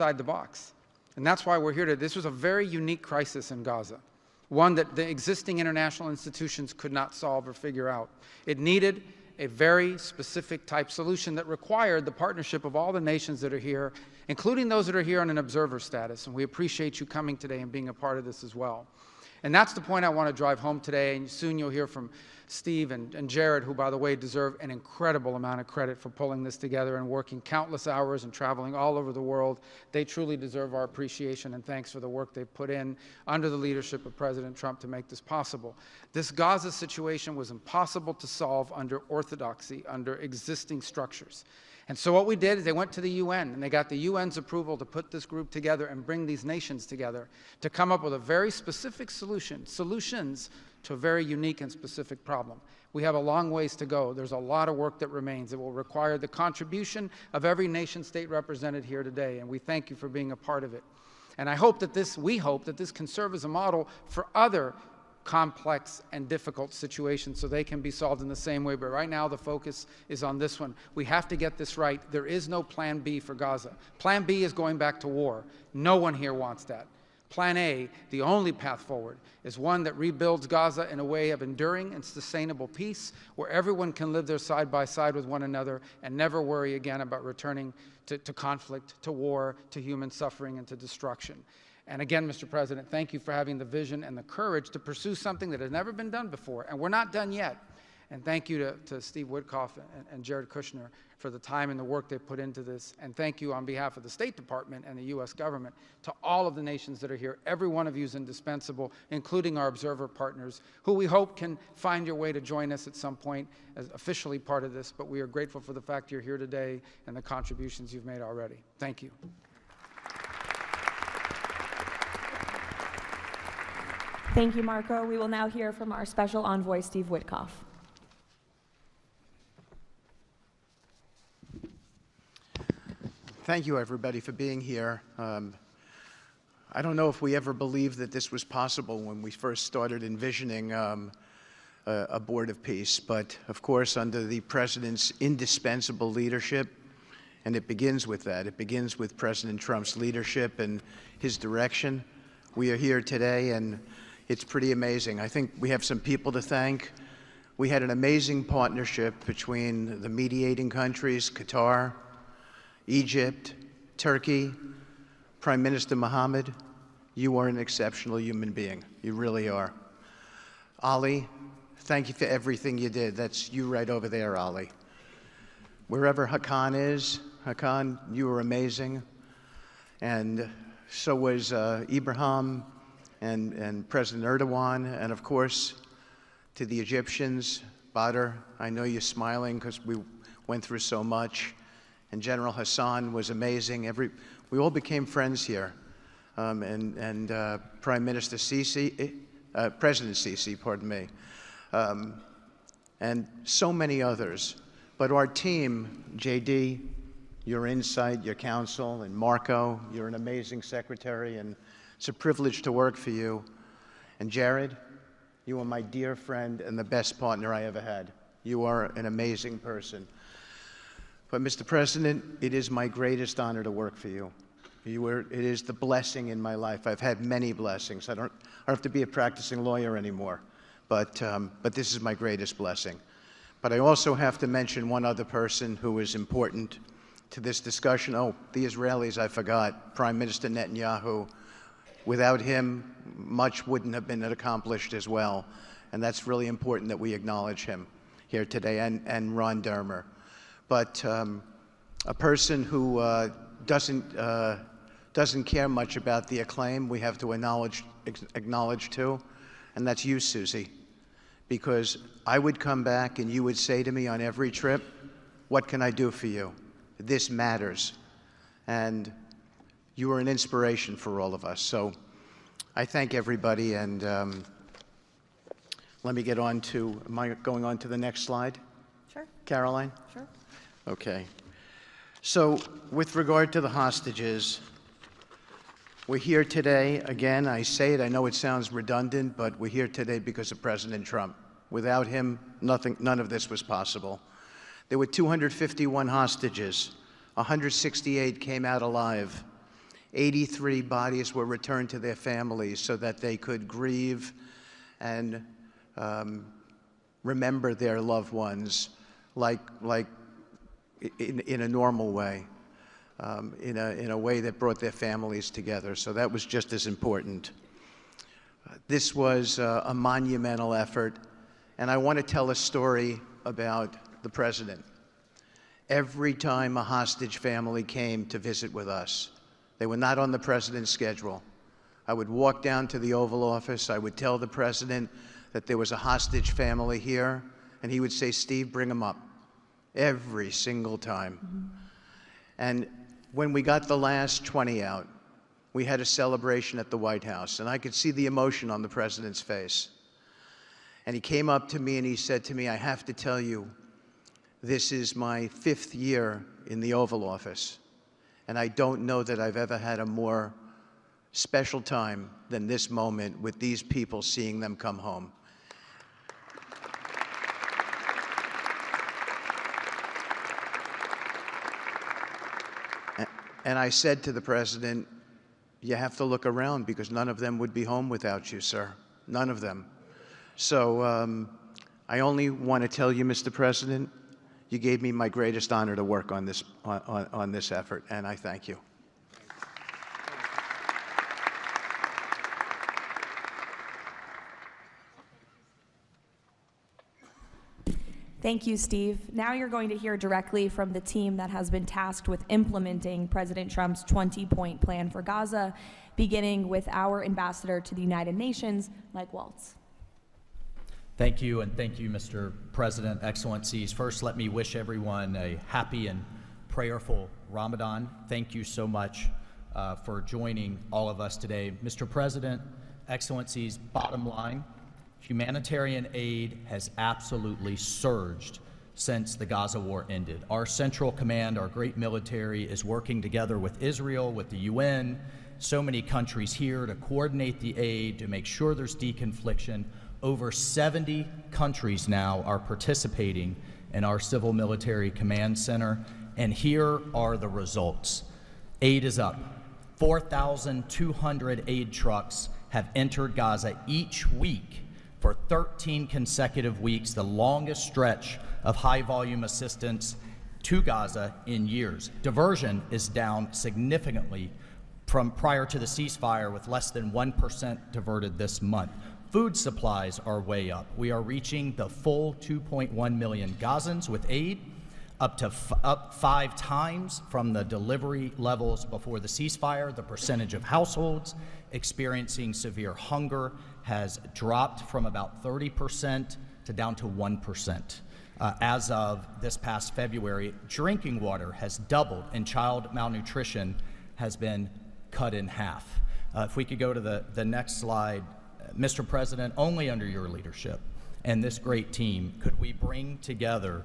outside the box. And that's why we're here today. This was a very unique crisis in Gaza, one that the existing international institutions could not solve or figure out. It needed a very specific type solution that required the partnership of all the nations that are here, including those that are here on an observer status. And we appreciate you coming today and being a part of this as well. And that's the point I want to drive home today. And soon you'll hear from Steve and Jared, who, by the way, deserve an incredible amount of credit for pulling this together and working countless hours and traveling all over the world. They truly deserve our appreciation and thanks for the work they've put in under the leadership of President Trump to make this possible. This Gaza situation was impossible to solve under orthodoxy, under existing structures. And so what we did is they went to the UN, and they got the UN's approval to put this group together and bring these nations together to come up with a very specific solutions to a very unique and specific problem. We have a long ways to go. There's a lot of work that remains. It will require the contribution of every nation state represented here today, and we thank you for being a part of it. And we hope that this can serve as a model for other complex and difficult situations so they can be solved in the same way. But right now the focus is on this one. We have to get this right. There is no plan B for Gaza. Plan B is going back to war. No one here wants that. Plan A, the only path forward, is one that rebuilds Gaza in a way of enduring and sustainable peace, where everyone can live there side by side with one another and never worry again about returning to conflict, to war, to human suffering, and to destruction. And again, Mr. President, thank you for having the vision and the courage to pursue something that has never been done before, and we're not done yet. And thank you to Steve Witkoff and Jared Kushner for the time and the work they put into this. And thank you on behalf of the State Department and the U.S. government to all of the nations that are here. Every one of you is indispensable, including our observer partners, who we hope can find your way to join us at some point as officially part of this. But we are grateful for the fact you're here today and the contributions you've made already. Thank you. Thank you, Marco. We will now hear from our Special Envoy, Steve Witkoff. Thank you, everybody, for being here. I don't know if we ever believed that this was possible when we first started envisioning a board of peace, but of course, under the President's indispensable leadership, and it begins with that. It begins with President Trump's leadership and his direction. We are here today, and it's pretty amazing. I think we have some people to thank. We had an amazing partnership between the mediating countries, Qatar, Egypt, Turkey, Prime Minister Mohammed. You are an exceptional human being. You really are. Ali, thank you for everything you did. That's you right over there, Ali. Wherever Hakan is, Hakan, you were amazing. And so was Ibrahim and President Erdogan, and of course, to the Egyptians, Badr, I know you're smiling because we went through so much, and General Hassan was amazing. We all became friends here, and Prime Minister Sisi, President Sisi, pardon me, and so many others. But our team, JD, your insight, your counsel, and Marco, you're an amazing secretary, and it's a privilege to work for you. And Jared, you are my dear friend and the best partner I ever had. You are an amazing person. But Mr. President, it is my greatest honor to work for you. It is the blessing in my life. I've had many blessings. I don't have to be a practicing lawyer anymore, but this is my greatest blessing. But I also have to mention one other person who is important to this discussion. Oh, the Israelis, I forgot. Prime Minister Netanyahu. Without him, much wouldn't have been accomplished as well. And that's really important that we acknowledge him here today, and Ron Dermer. But a person who doesn't care much about the acclaim, we have to acknowledge too, and that's you, Susie. Because I would come back and you would say to me on every trip, what can I do for you? This matters. And you are an inspiration for all of us. So I thank everybody, and let me get on to, am I going on to the next slide? Sure. Caroline? Sure. Okay. So with regard to the hostages, we're here today, again, I say it, I know it sounds redundant, but we're here today because of President Trump. Without him, none of this was possible. There were 251 hostages. 168 came out alive. 83 bodies were returned to their families so that they could grieve and remember their loved ones like in a normal way, in a way that brought their families together. So that was just as important. This was a monumental effort, and I want to tell a story about the President. Every time a hostage family came to visit with us, they were not on the President's schedule. I would walk down to the Oval Office, I would tell the President that there was a hostage family here, and he would say, "Steve, bring them up," every single time. And when we got the last 20 out, we had a celebration at the White House, and I could see the emotion on the President's face. And he came up to me and he said to me, "I have to tell you, this is my 5th year in the Oval Office, and I don't know that I've ever had a more special time than this moment with these people, seeing them come home." And I said to the President, "You have to look around because none of them would be home without you, sir. None of them." So I only want to tell you, Mr. President, you gave me my greatest honor to work on this effort, and I thank you. Thank you, Steve. Now you're going to hear directly from the team that has been tasked with implementing President Trump's 20-point plan for Gaza, beginning with our ambassador to the United Nations, Mike Waltz. Thank you, and thank you, Mr. President, Excellencies. First, let me wish everyone a happy and prayerful Ramadan. Thank you so much for joining all of us today. Mr. President, Excellencies, bottom line, humanitarian aid has absolutely surged since the Gaza war ended. Our Central Command, our great military, is working together with Israel, with the UN, so many countries here to coordinate the aid, to make sure there's deconfliction. Over 70 countries now are participating in our Civil Military Command Center, and here are the results. Aid is up. 4,200 aid trucks have entered Gaza each week for 13 consecutive weeks, the longest stretch of high-volume assistance to Gaza in years. Diversion is down significantly from prior to the ceasefire, with less than 1% diverted this month. Food supplies are way up. We are reaching the full 2.1 million Gazans with aid, up 5 times from the delivery levels before the ceasefire. The percentage of households experiencing severe hunger has dropped from about 30% to down to 1%. As of this past February, drinking water has doubled, and child malnutrition has been cut in half. If we could go to the next slide. Mr. President, only under your leadership and this great team could we bring together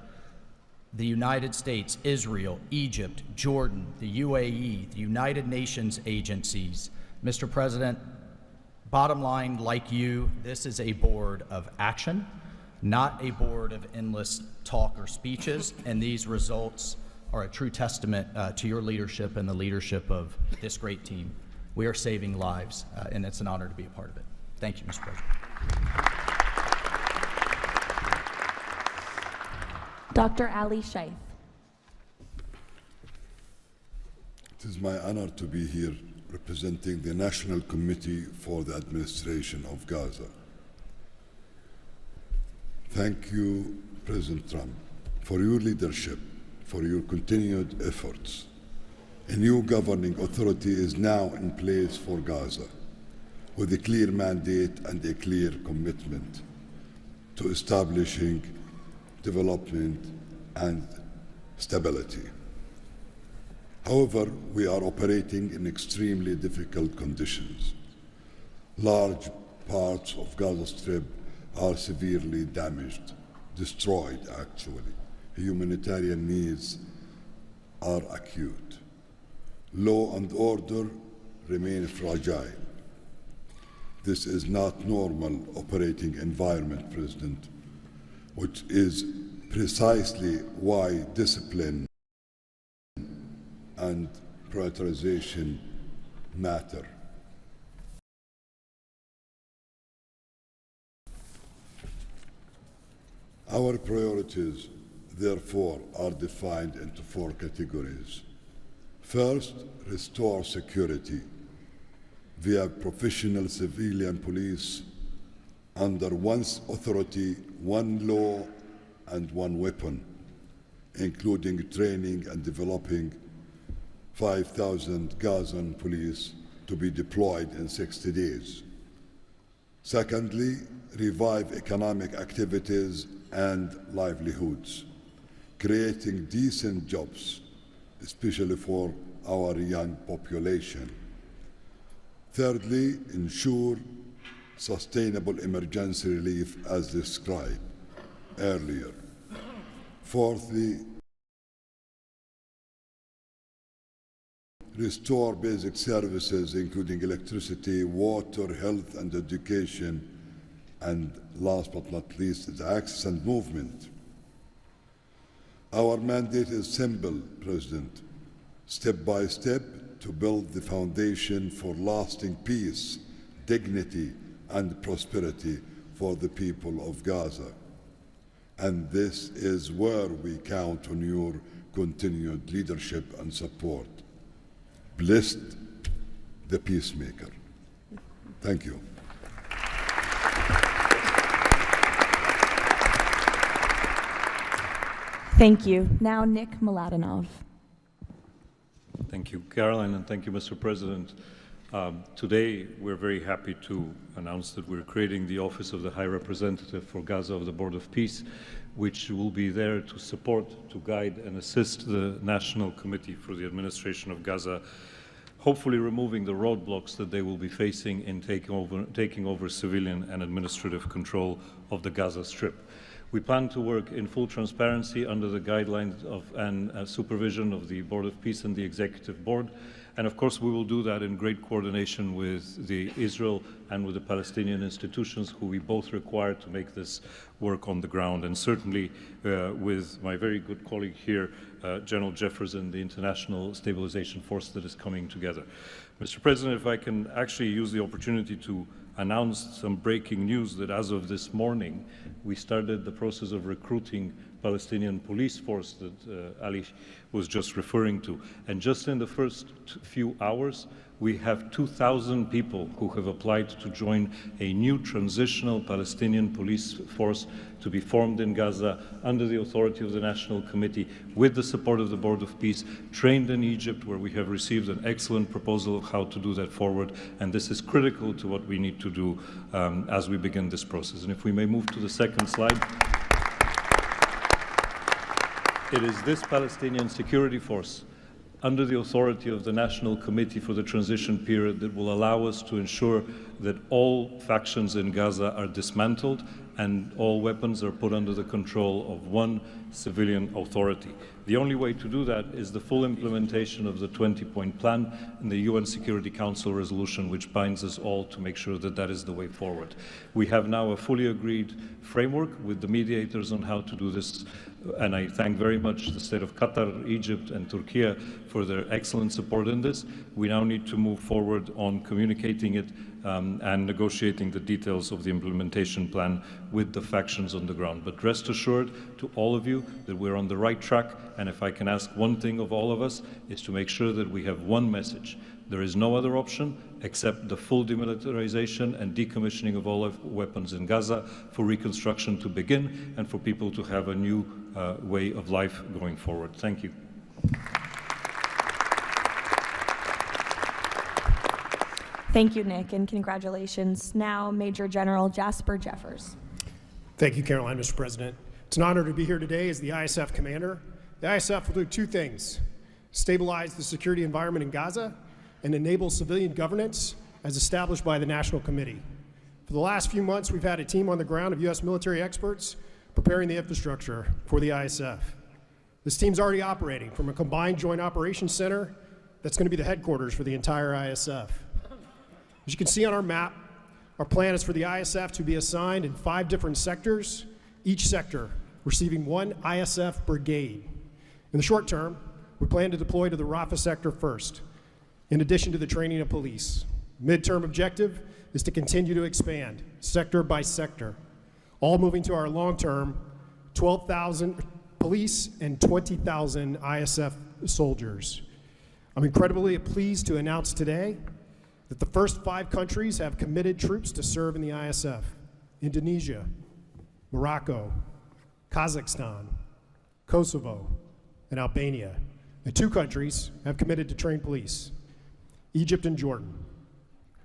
the United States, Israel, Egypt, Jordan, the UAE, the United Nations agencies. Mr. President, bottom line, like you, this is a board of action, not a board of endless talk or speeches, and these results are a true testament to your leadership and the leadership of this great team. We are saving lives, and it's an honor to be a part of it. Thank you, Mr. President. Dr. Ali Shaith. It is my honor to be here representing the National Committee for the Administration of Gaza. Thank you, President Trump, for your leadership, for your continued efforts. A new governing authority is now in place for Gaza, with a clear mandate and a clear commitment to establishing development and stability. However, we are operating in extremely difficult conditions. Large parts of Gaza Strip are severely damaged, destroyed actually. Humanitarian needs are acute. Law and order remain fragile. This is not normal operating environment, President, which is precisely why discipline and prioritization matter. Our priorities, therefore, are defined into 4 categories. First, restore security via professional civilian police under one authority, one law, and one weapon, including training and developing 5,000 Gazan police to be deployed in 60 days. Secondly, revive economic activities and livelihoods, creating decent jobs, especially for our young population. Thirdly, ensure sustainable emergency relief as described earlier. Fourthly, restore basic services including electricity, water, health and education, and last but not least is access and movement. Our mandate is simple, President, step by step to build the foundation for lasting peace, dignity and prosperity for the people of Gaza. And this is where we count on your continued leadership and support. Blessed the peacemaker. Thank you. Thank you. Now, Nick Mladenov. Thank you, Caroline, and thank you, Mr. President. Today, we're very happy to announce that we're creating the Office of the High Representative for Gaza of the Board of Peace, which will be there to support, to guide, and assist the National Committee for the Administration of Gaza, hopefully removing the roadblocks that they will be facing in taking over civilian and administrative control of the Gaza Strip. We plan to work in full transparency under the guidelines of and supervision of the Board of Peace and the Executive Board. And of course, we will do that in great coordination with the Israel and with the Palestinian institutions, who we both require to make this work on the ground. And certainly with my very good colleague here, General Jefferson, the International Stabilization Force that is coming together. Mr. President, if I can actually use the opportunity to announce some breaking news that as of this morning, we started the process of recruiting Palestinian police force that Ali was just referring to. And just in the first few hours, we have 2,000 people who have applied to join a new transitional Palestinian police force to be formed in Gaza under the authority of the National Committee with the support of the Board of Peace, trained in Egypt, where we have received an excellent proposal of how to do that forward. And this is critical to what we need to do as we begin this process. And if we may move to the second slide. It is this Palestinian security force under the authority of the National Committee for the Transition Period that will allow us to ensure that all factions in Gaza are dismantled and all weapons are put under the control of one civilian authority. The only way to do that is the full implementation of the 20-point plan and the UN Security Council resolution, which binds us all to make sure that that is the way forward. We have now a fully agreed framework with the mediators on how to do this, and I thank very much the state of Qatar, Egypt, and Turkey for their excellent support in this. We now need to move forward on communicating it and negotiating the details of the implementation plan with the factions on the ground. But rest assured to all of you that we're on the right track, and if I can ask one thing of all of us, is to make sure that we have one message. There is no other option except the full demilitarization and decommissioning of all weapons in Gaza for reconstruction to begin and for people to have a new way of life going forward. Thank you. Thank you, Nick, and congratulations. Now, Major General Jasper Jeffers. Thank you, Caroline, Mr. President. It's an honor to be here today as the ISF commander. The ISF will do two things: stabilize the security environment in Gaza and enable civilian governance as established by the National Committee. For the last few months, we've had a team on the ground of U.S. military experts preparing the infrastructure for the ISF. This team's already operating from a combined joint operations center that's going to be the headquarters for the entire ISF. As you can see on our map, our plan is for the ISF to be assigned in 5 different sectors, each sector receiving 1 ISF brigade. In the short term, we plan to deploy to the Rafah sector first. in addition to the training of police. Midterm objective is to continue to expand, sector by sector, all moving to our long-term 12,000 police and 20,000 ISF soldiers. I'm incredibly pleased to announce today that the first 5 countries have committed troops to serve in the ISF: Indonesia, Morocco, Kazakhstan, Kosovo, and Albania. And 2 countries have committed to train police: Egypt and Jordan.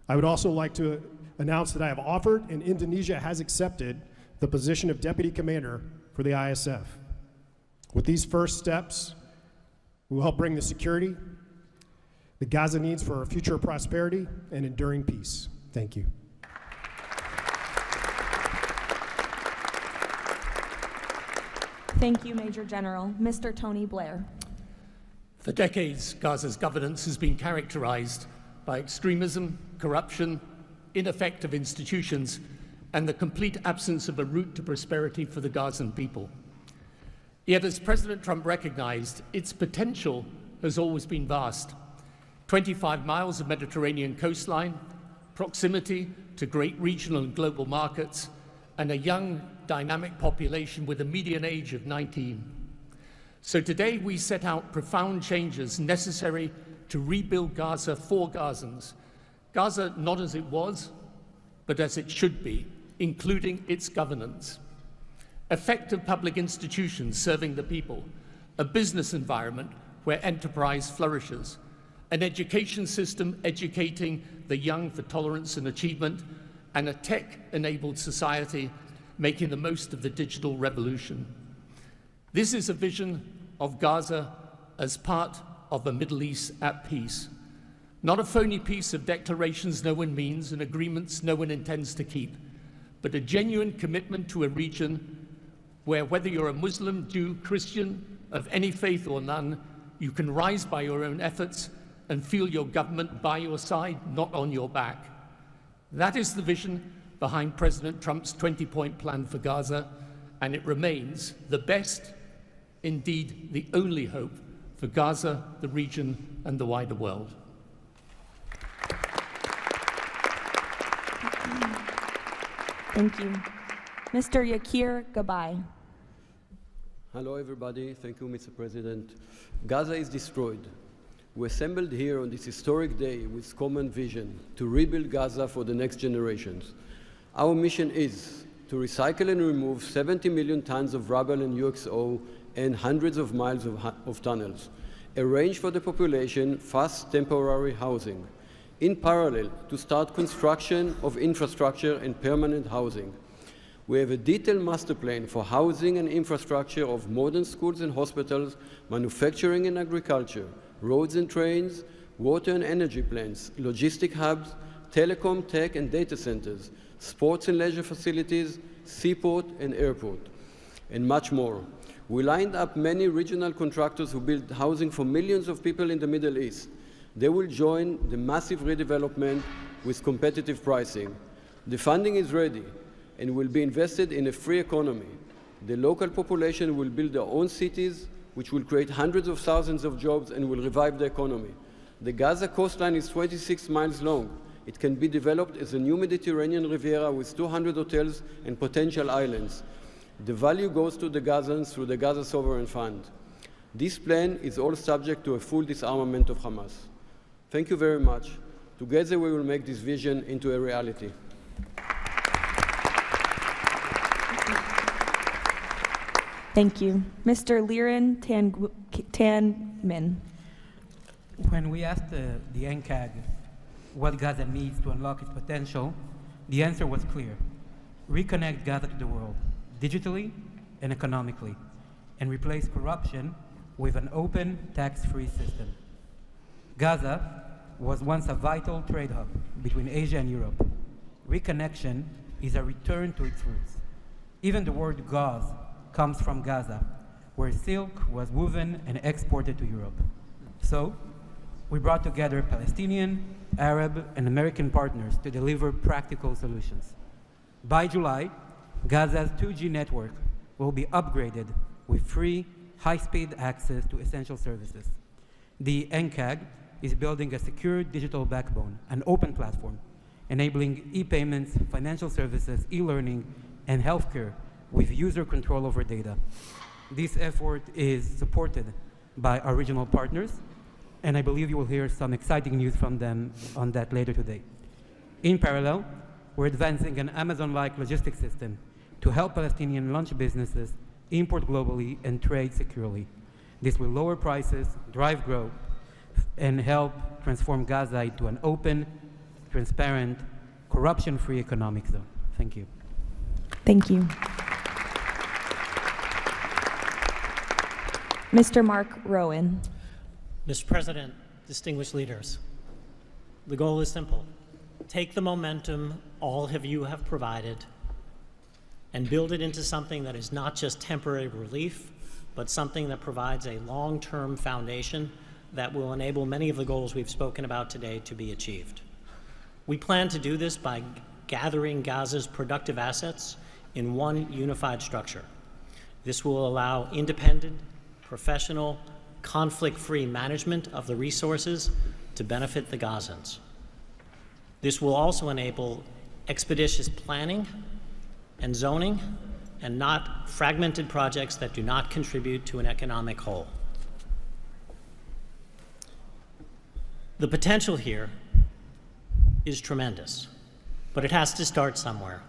I would also like to announce that I have offered and Indonesia has accepted the position of Deputy Commander for the ISF. With these first steps, we will help bring the security that Gaza needs for our future prosperity and enduring peace. Thank you. Thank you, Major General. Mr. Tony Blair. For decades, Gaza's governance has been characterized by extremism, corruption, ineffective institutions, and the complete absence of a route to prosperity for the Gazan people. Yet, as President Trump recognized, its potential has always been vast. 25 miles of Mediterranean coastline, proximity to great regional and global markets, and a young, dynamic population with a median age of 19. So today we set out profound changes necessary to rebuild Gaza for Gazans. Gaza not as it was, but as it should be, including its governance. Effective public institutions serving the people, a business environment where enterprise flourishes, an education system educating the young for tolerance and achievement, and a tech-enabled society making the most of the digital revolution. This is a vision of Gaza as part of a Middle East at peace. Not a phony piece of declarations no one means and agreements no one intends to keep, but a genuine commitment to a region where, whether you're a Muslim, Jew, Christian, of any faith or none, you can rise by your own efforts and feel your government by your side, not on your back. That is the vision behind President Trump's 20-point plan for Gaza, and it remains the best, indeed the only hope for Gaza, the region, and the wider world. Thank you. Mr. Yakir Gabay. Hello, everybody. Thank you, Mr. President. Gaza is destroyed. We assembled here on this historic day with common vision to rebuild Gaza for the next generations. Our mission is to recycle and remove 70 million tons of rubble and UXO and hundreds of miles of tunnels, arrange for the population fast temporary housing, in parallel to start construction of infrastructure and permanent housing. We have a detailed master plan for housing and infrastructure of modern schools and hospitals, manufacturing and agriculture, roads and trains, water and energy plants, logistic hubs, telecom, tech and data centers, sports and leisure facilities, seaport and airport, and much more. We lined up many regional contractors who build housing for millions of people in the Middle East. They will join the massive redevelopment with competitive pricing. The funding is ready and will be invested in a free economy. The local population will build their own cities, which will create hundreds of thousands of jobs and will revive the economy. The Gaza coastline is 26 miles long. It can be developed as a new Mediterranean Riviera with 200 hotels and potential islands. The value goes to the Gazans through the Gaza Sovereign Fund. This plan is all subject to a full disarmament of Hamas. Thank you very much. Together we will make this vision into a reality. Thank you. Mr. Liren Tanmin. When we asked the NCAG what Gaza needs to unlock its potential, the answer was clear. Reconnect Gaza to the world, digitally and economically, and replace corruption with an open, tax-free system. Gaza was once a vital trade hub between Asia and Europe. Reconnection is a return to its roots. Even the word gauze comes from Gaza, where silk was woven and exported to Europe. So, we brought together Palestinian, Arab, and American partners to deliver practical solutions. By July, Gaza's 2G network will be upgraded with free, high-speed access to essential services. The NCAG is building a secure digital backbone, an open platform, enabling e-payments, financial services, e-learning, and healthcare with user control over data. This effort is supported by our regional partners, and I believe you will hear some exciting news from them on that later today. In parallel, we're advancing an Amazon-like logistics system to help Palestinian launch businesses import globally and trade securely. This will lower prices, drive growth, and help transform Gaza into an open, transparent, corruption-free economic zone. Thank you. Thank you. Mr. Mark Rowan. Mr. President, distinguished leaders, the goal is simple. Take the momentum all of you have provided and build it into something that is not just temporary relief, but something that provides a long-term foundation that will enable many of the goals we've spoken about today to be achieved. We plan to do this by gathering Gaza's productive assets in one unified structure. This will allow independent, professional, conflict-free management of the resources to benefit the Gazans. This will also enable expeditious planning and zoning and not fragmented projects that do not contribute to an economic whole. The potential here is tremendous, but it has to start somewhere.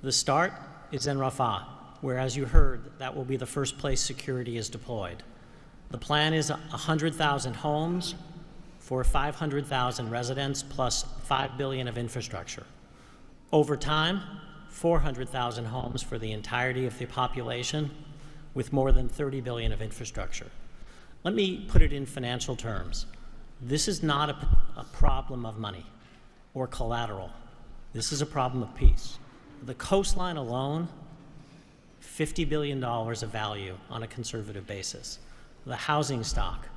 The start is in Rafah, where, as you heard, that will be the first place security is deployed. The plan is 100,000 homes for 500,000 residents plus $5 billion of infrastructure. Over time, 400,000 homes for the entirety of the population with more than $30 billion of infrastructure. Let me put it in financial terms. This is not a problem of money or collateral. This is a problem of peace. The coastline alone, $50 billion of value on a conservative basis. The housing stock,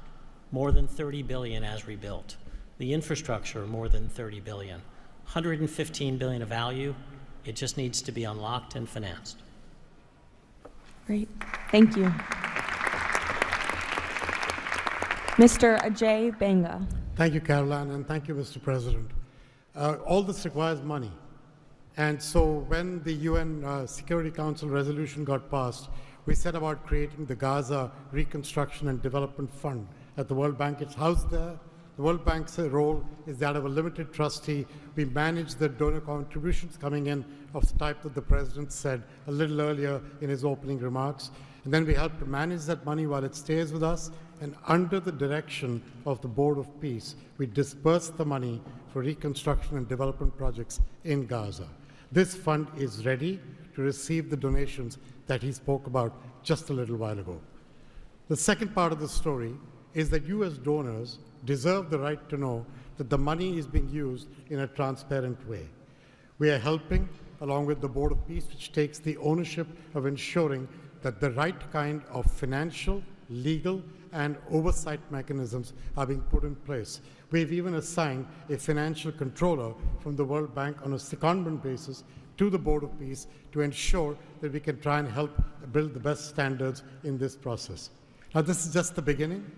more than $30 billion as rebuilt. The infrastructure, more than $30 billion. $115 billion of value. It just needs to be unlocked and financed. Great. Thank you. Mr. Ajay Banga. Thank you, Caroline, and thank you, Mr. President. All this requires money. And so when the UN Security Council resolution got passed, we set about creating the Gaza Reconstruction and Development Fund at the World Bank. It's housed there. The World Bank's role is that of a limited trustee. We manage the donor contributions coming in of the type that the President said a little earlier in his opening remarks. And then we help to manage that money while it stays with us. And under the direction of the Board of Peace, we disperse the money for reconstruction and development projects in Gaza. This fund is ready to receive the donations that he spoke about just a little while ago. The second part of the story is that you as donors deserve the right to know that the money is being used in a transparent way. We are helping, along with the Board of Peace, which takes the ownership of ensuring that the right kind of financial, legal, and oversight mechanisms are being put in place. We've even assigned a financial controller from the World Bank on a secondment basis to the Board of Peace to ensure that we can try and help build the best standards in this process. Now, this is just the beginning.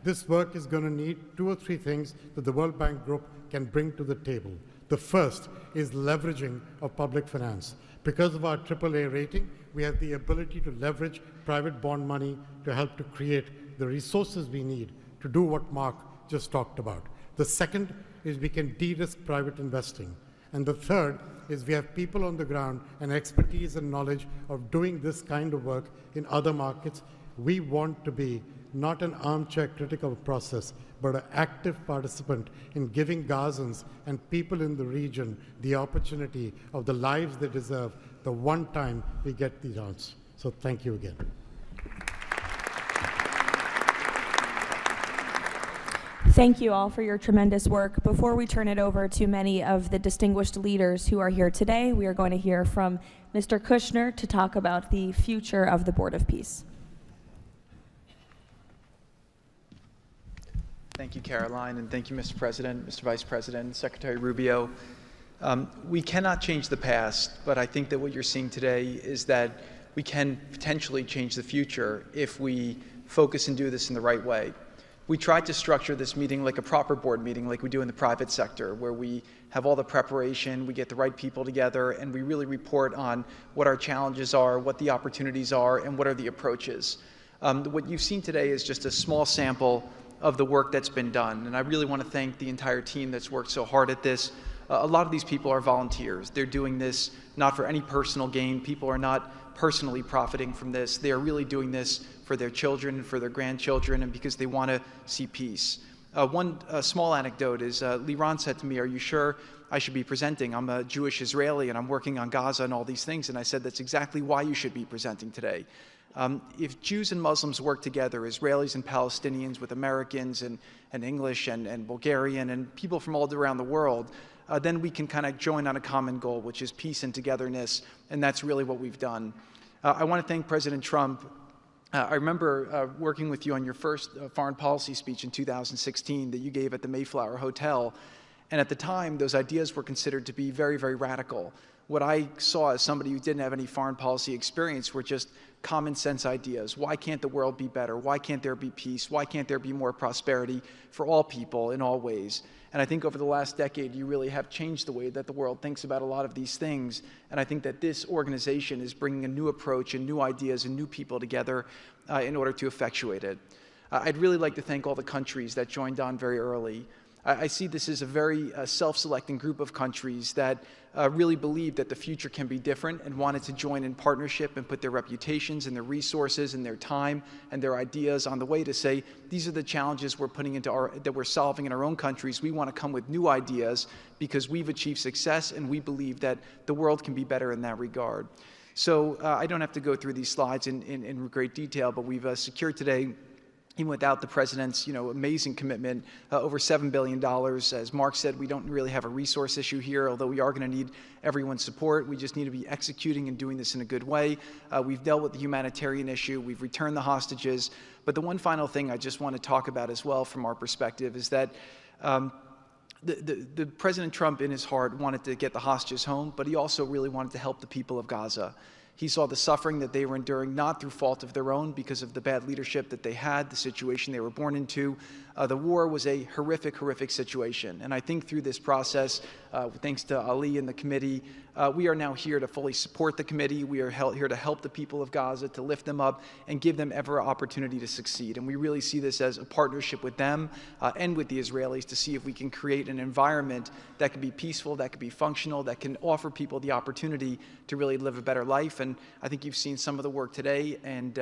This work is going to need 2 or 3 things that the World Bank Group can bring to the table. The first is leveraging of public finance. Because of our AAA rating, we have the ability to leverage private bond money to help to create the resources we need to do what Mark just talked about. The second is we can de-risk private investing. And the third is we have people on the ground and expertise and knowledge of doing this kind of work in other markets. We want to be not an armchair critic of a process, but an active participant in giving Gazans and people in the region the opportunity of the lives they deserve the one time we get the chance. So thank you again. Thank you all for your tremendous work. Before we turn it over to many of the distinguished leaders who are here today, we are going to hear from Mr. Kushner to talk about the future of the Board of Peace. Thank you, Caroline, and thank you, Mr. President, Mr. Vice President, Secretary Rubio. We cannot change the past, but I think that what you're seeing today is that we can potentially change the future if we focus and do this in the right way. we tried to structure this meeting like a proper board meeting, like we do in the private sector, where we have all the preparation, we get the right people together, and we really report on what our challenges are, what the opportunities are, and what are the approaches. What you've seen today is just a small sample of the work that's been done, and I really want to thank the entire team that's worked so hard at this. A lot of these people are volunteers. They're doing this not for any personal gain. People are not personally profiting from this. They are really doing this for their children and for their grandchildren, and because they want to see peace. One small anecdote is Liran said to me, "Are you sure I should be presenting? I'm a Jewish Israeli and I'm working on Gaza and all these things." And I said, "That's exactly why you should be presenting today." If Jews and Muslims work together, Israelis and Palestinians with Americans and English and Bulgarian and people from all around the world, then we can kind of join on a common goal, which is peace and togetherness, and that's really what we've done. I want to thank President Trump. I remember working with you on your first foreign policy speech in 2016 that you gave at the Mayflower Hotel, and at the time, those ideas were considered to be very, very radical. What I saw as somebody who didn't have any foreign policy experience were just common sense ideas. Why can't the world be better? Why can't there be peace? Why can't there be more prosperity for all people in all ways? And I think over the last decade, you really have changed the way that the world thinks about a lot of these things. And I think that this organization is bringing a new approach and new ideas and new people together in order to effectuate it. I'd really like to thank all the countries that joined on very early. I see this as a very self-selecting group of countries that really believe that the future can be different and wanted to join in partnership and put their reputations and their resources and their time and their ideas on the way to say, these are the challenges we're putting into that we're solving in our own countries. We want to come with new ideas because we've achieved success and we believe that the world can be better in that regard. So I don't have to go through these slides in great detail, but we've secured today, even without the president's amazing commitment, over $7 billion. As Mark said, we don't really have a resource issue here, although we are going to need everyone's support. We just need to be executing and doing this in a good way. We've dealt with the humanitarian issue. We've returned the hostages. But the one final thing I just want to talk about as well from our perspective is that the President Trump in his heart wanted to get the hostages home, but he also really wanted to help the people of Gaza. He saw the suffering that they were enduring, not through fault of their own, because of the bad leadership that they had, the situation they were born into. The war was a horrific, horrific situation. And I think through this process, thanks to Ali and the committee, we are now here to fully support the committee. We are here to help the people of Gaza, to lift them up and give them every opportunity to succeed. And we really see this as a partnership with them and with the Israelis to see if we can create an environment that can be peaceful, that can be functional, that can offer people the opportunity to really live a better life. And I think you've seen some of the work today, and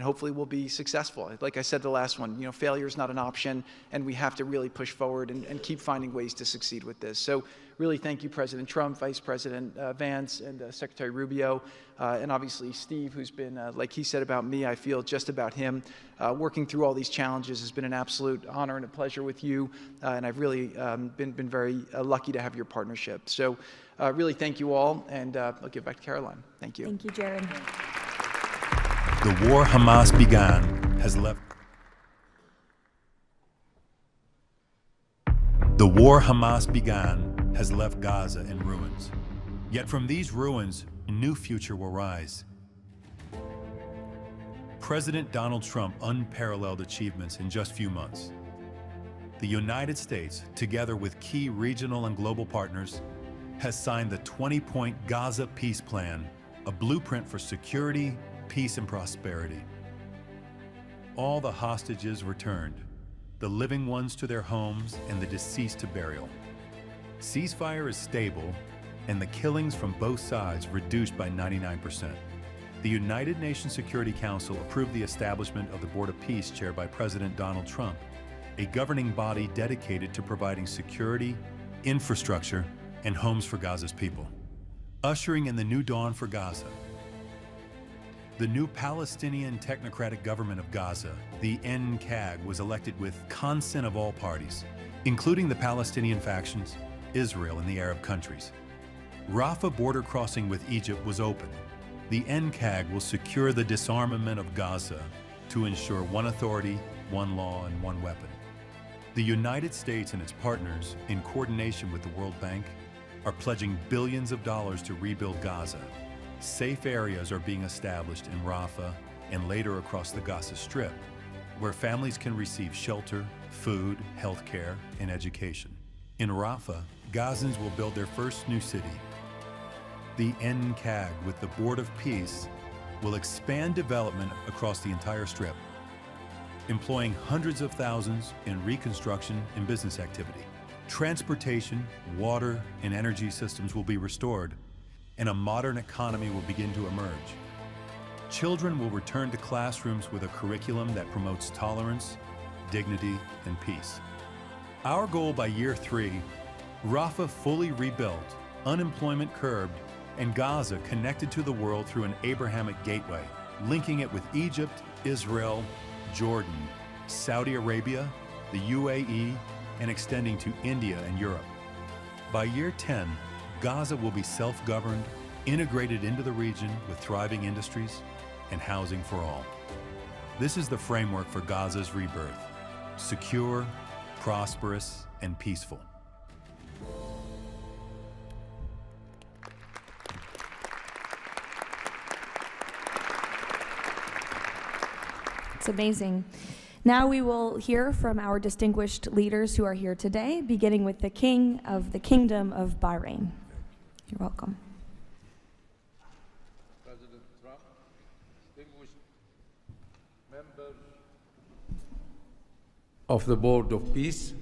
hopefully we'll be successful. Like I said the last one, failure is not an option, and we have to really push forward and keep finding ways to succeed with this. So really thank you, President Trump, Vice President Vance, and Secretary Rubio, and obviously Steve, who's been, like he said about me, I feel just about him. Working through all these challenges has been an absolute honor and a pleasure with you, and I've really been very lucky to have your partnership. So really thank you all, and I'll give back to Caroline. Thank you. Thank you, Jared. The war Hamas began has left. The war Hamas began has left Gaza in ruins. Yet from these ruins, a new future will rise. President Donald Trump unparalleled achievements in just a few months. The United States, together with key regional and global partners, has signed the 20-point Gaza Peace Plan, a blueprint for security, peace, and prosperity. All the hostages returned, the living ones to their homes and the deceased to burial. Ceasefire is stable and the killings from both sides reduced by 99%. The United Nations Security Council approved the establishment of the Board of Peace chaired by President Donald Trump, a governing body dedicated to providing security, infrastructure, and homes for Gaza's people, ushering in the new dawn for Gaza. The new Palestinian Technocratic Government of Gaza, the NCAG, was elected with consent of all parties, including the Palestinian factions, Israel, and the Arab countries. Rafah border crossing with Egypt was open. The NCAG will secure the disarmament of Gaza to ensure one authority, one law, and one weapon. The United States and its partners, in coordination with the World Bank, are pledging billions of dollars to rebuild Gaza. Safe areas are being established in Rafah and later across the Gaza Strip. where families can receive shelter, food, health care, and education. In Rafah, Gazans will build their first new city. The NCAG, with the Board of Peace, will expand development across the entire Strip, employing hundreds of thousands in reconstruction and business activity. Transportation, water, and energy systems will be restored, and a modern economy will begin to emerge. Children will return to classrooms with a curriculum that promotes tolerance, dignity, and peace. Our goal by year 3, Rafah fully rebuilt, unemployment curbed, and Gaza connected to the world through an Abrahamic gateway, linking it with Egypt, Israel, Jordan, Saudi Arabia, the UAE, and extending to India and Europe. By year 10, Gaza will be self-governed, integrated into the region with thriving industries and housing for all. This is the framework for Gaza's rebirth: secure, prosperous, and peaceful. It's amazing. Now we will hear from our distinguished leaders who are here today, beginning with the King of the Kingdom of Bahrain. You're welcome. President Trump, distinguished members of the Board of Peace,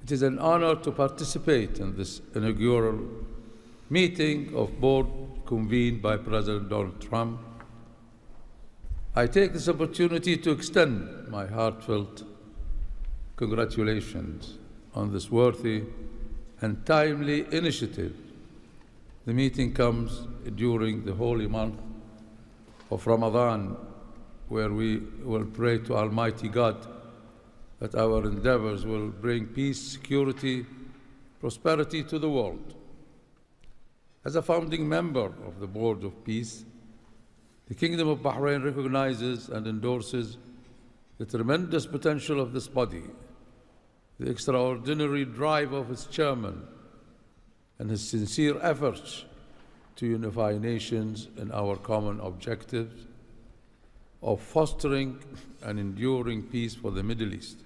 it is an honor to participate in this inaugural meeting of board convened by President Donald Trump. I take this opportunity to extend my heartfelt congratulations on this worthy and timely initiative. The meeting comes during the holy month of Ramadan, where we will pray to Almighty God that our endeavors will bring peace, security, prosperity to the world. As a founding member of the Board of Peace, the Kingdom of Bahrain recognizes and endorses the tremendous potential of this body, the extraordinary drive of its chairman, and his sincere efforts to unify nations in our common objectives of fostering and enduring peace for the Middle East.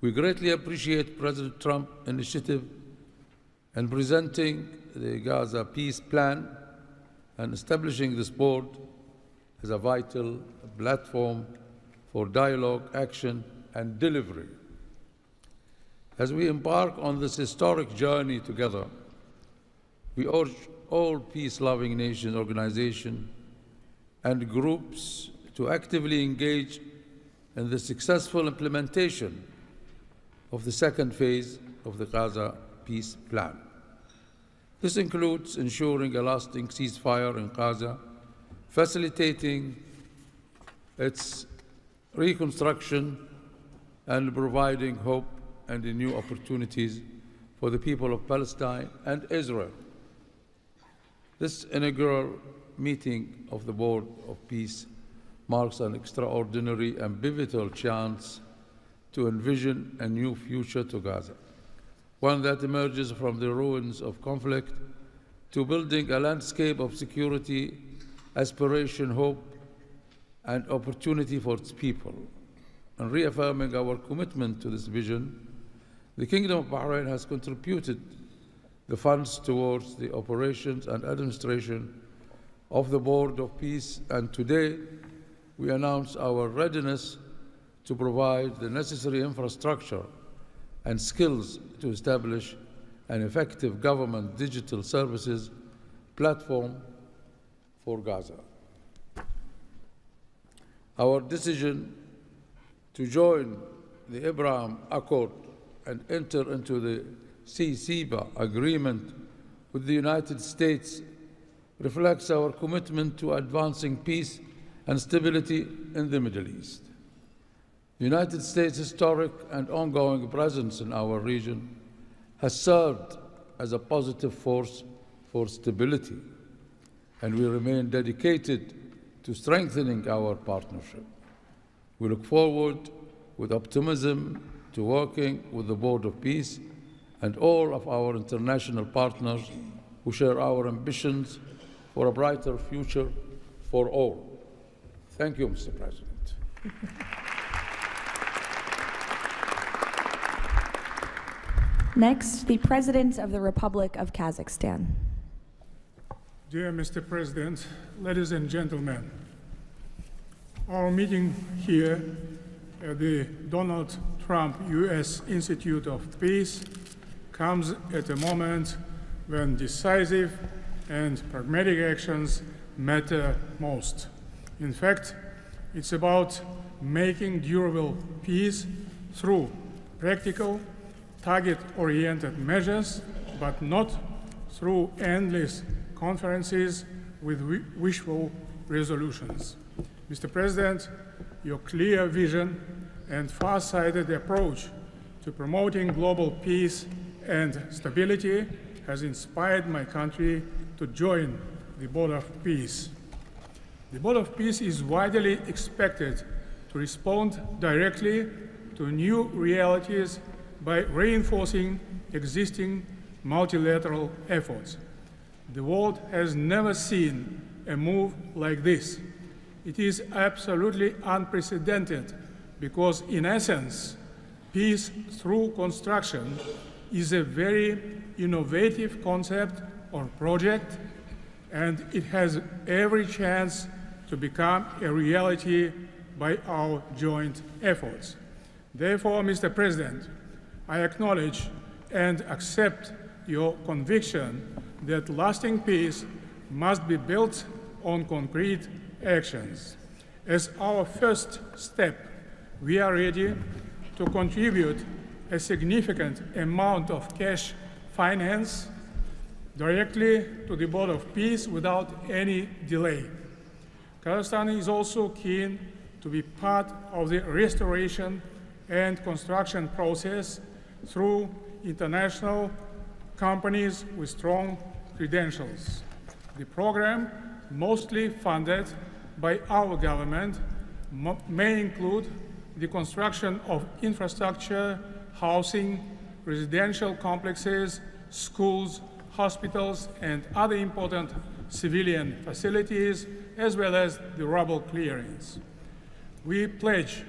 We greatly appreciate President Trump's initiative in presenting the Gaza Peace Plan and establishing this board as a vital platform for dialogue, action, and delivery. As we embark on this historic journey together, we urge all peace-loving nations, organizations, and groups to actively engage in the successful implementation of the second phase of the Gaza Peace Plan. This includes ensuring a lasting ceasefire in Gaza, facilitating its reconstruction, and providing hope and new opportunities for the people of Palestine and Israel. This inaugural meeting of the Board of Peace marks an extraordinary and pivotal chance to envision a new future to Gaza, one that emerges from the ruins of conflict to building a landscape of security, aspiration, hope, and opportunity for its people. And reaffirming our commitment to this vision, the Kingdom of Bahrain has contributed the funds towards the operations and administration of the Board of Peace, and today we announce our readiness to provide the necessary infrastructure and skills to establish an effective government digital services platform for Gaza. Our decision to join the Abraham Accord and enter into the CCPA agreement with the United States reflects our commitment to advancing peace and stability in the Middle East. The United States' historic and ongoing presence in our region has served as a positive force for stability, and we remain dedicated to strengthening our partnership. We look forward with optimism to working with the Board of Peace and all of our international partners who share our ambitions for a brighter future for all. Thank you, Mr. President. Next, the President of the Republic of Kazakhstan. Dear Mr. President, ladies and gentlemen, our meeting here at the Donald Trump U.S. Institute of Peace comes at a moment when decisive and pragmatic actions matter most. In fact, it's about making durable peace through practical, target-oriented measures, but not through endless conferences with wishful resolutions. Mr. President, your clear vision and far-sighted approach to promoting global peace and stability has inspired my country to join the Board of Peace. The Board of Peace is widely expected to respond directly to new realities by reinforcing existing multilateral efforts. The world has never seen a move like this. It is absolutely unprecedented because, in essence, peace through construction is a very innovative concept or project, and it has every chance to become a reality by our joint efforts. Therefore, Mr. President, I acknowledge and accept your conviction that lasting peace must be built on concrete actions. As our first step, we are ready to contribute a significant amount of cash finance directly to the Board of Peace without any delay. Kazakhstan is also keen to be part of the restoration and construction process through international companies with strong credentials. The program, mostly funded by our government, may include the construction of infrastructure, housing, residential complexes, schools, hospitals, and other important civilian facilities, as well as the rubble clearance. We pledge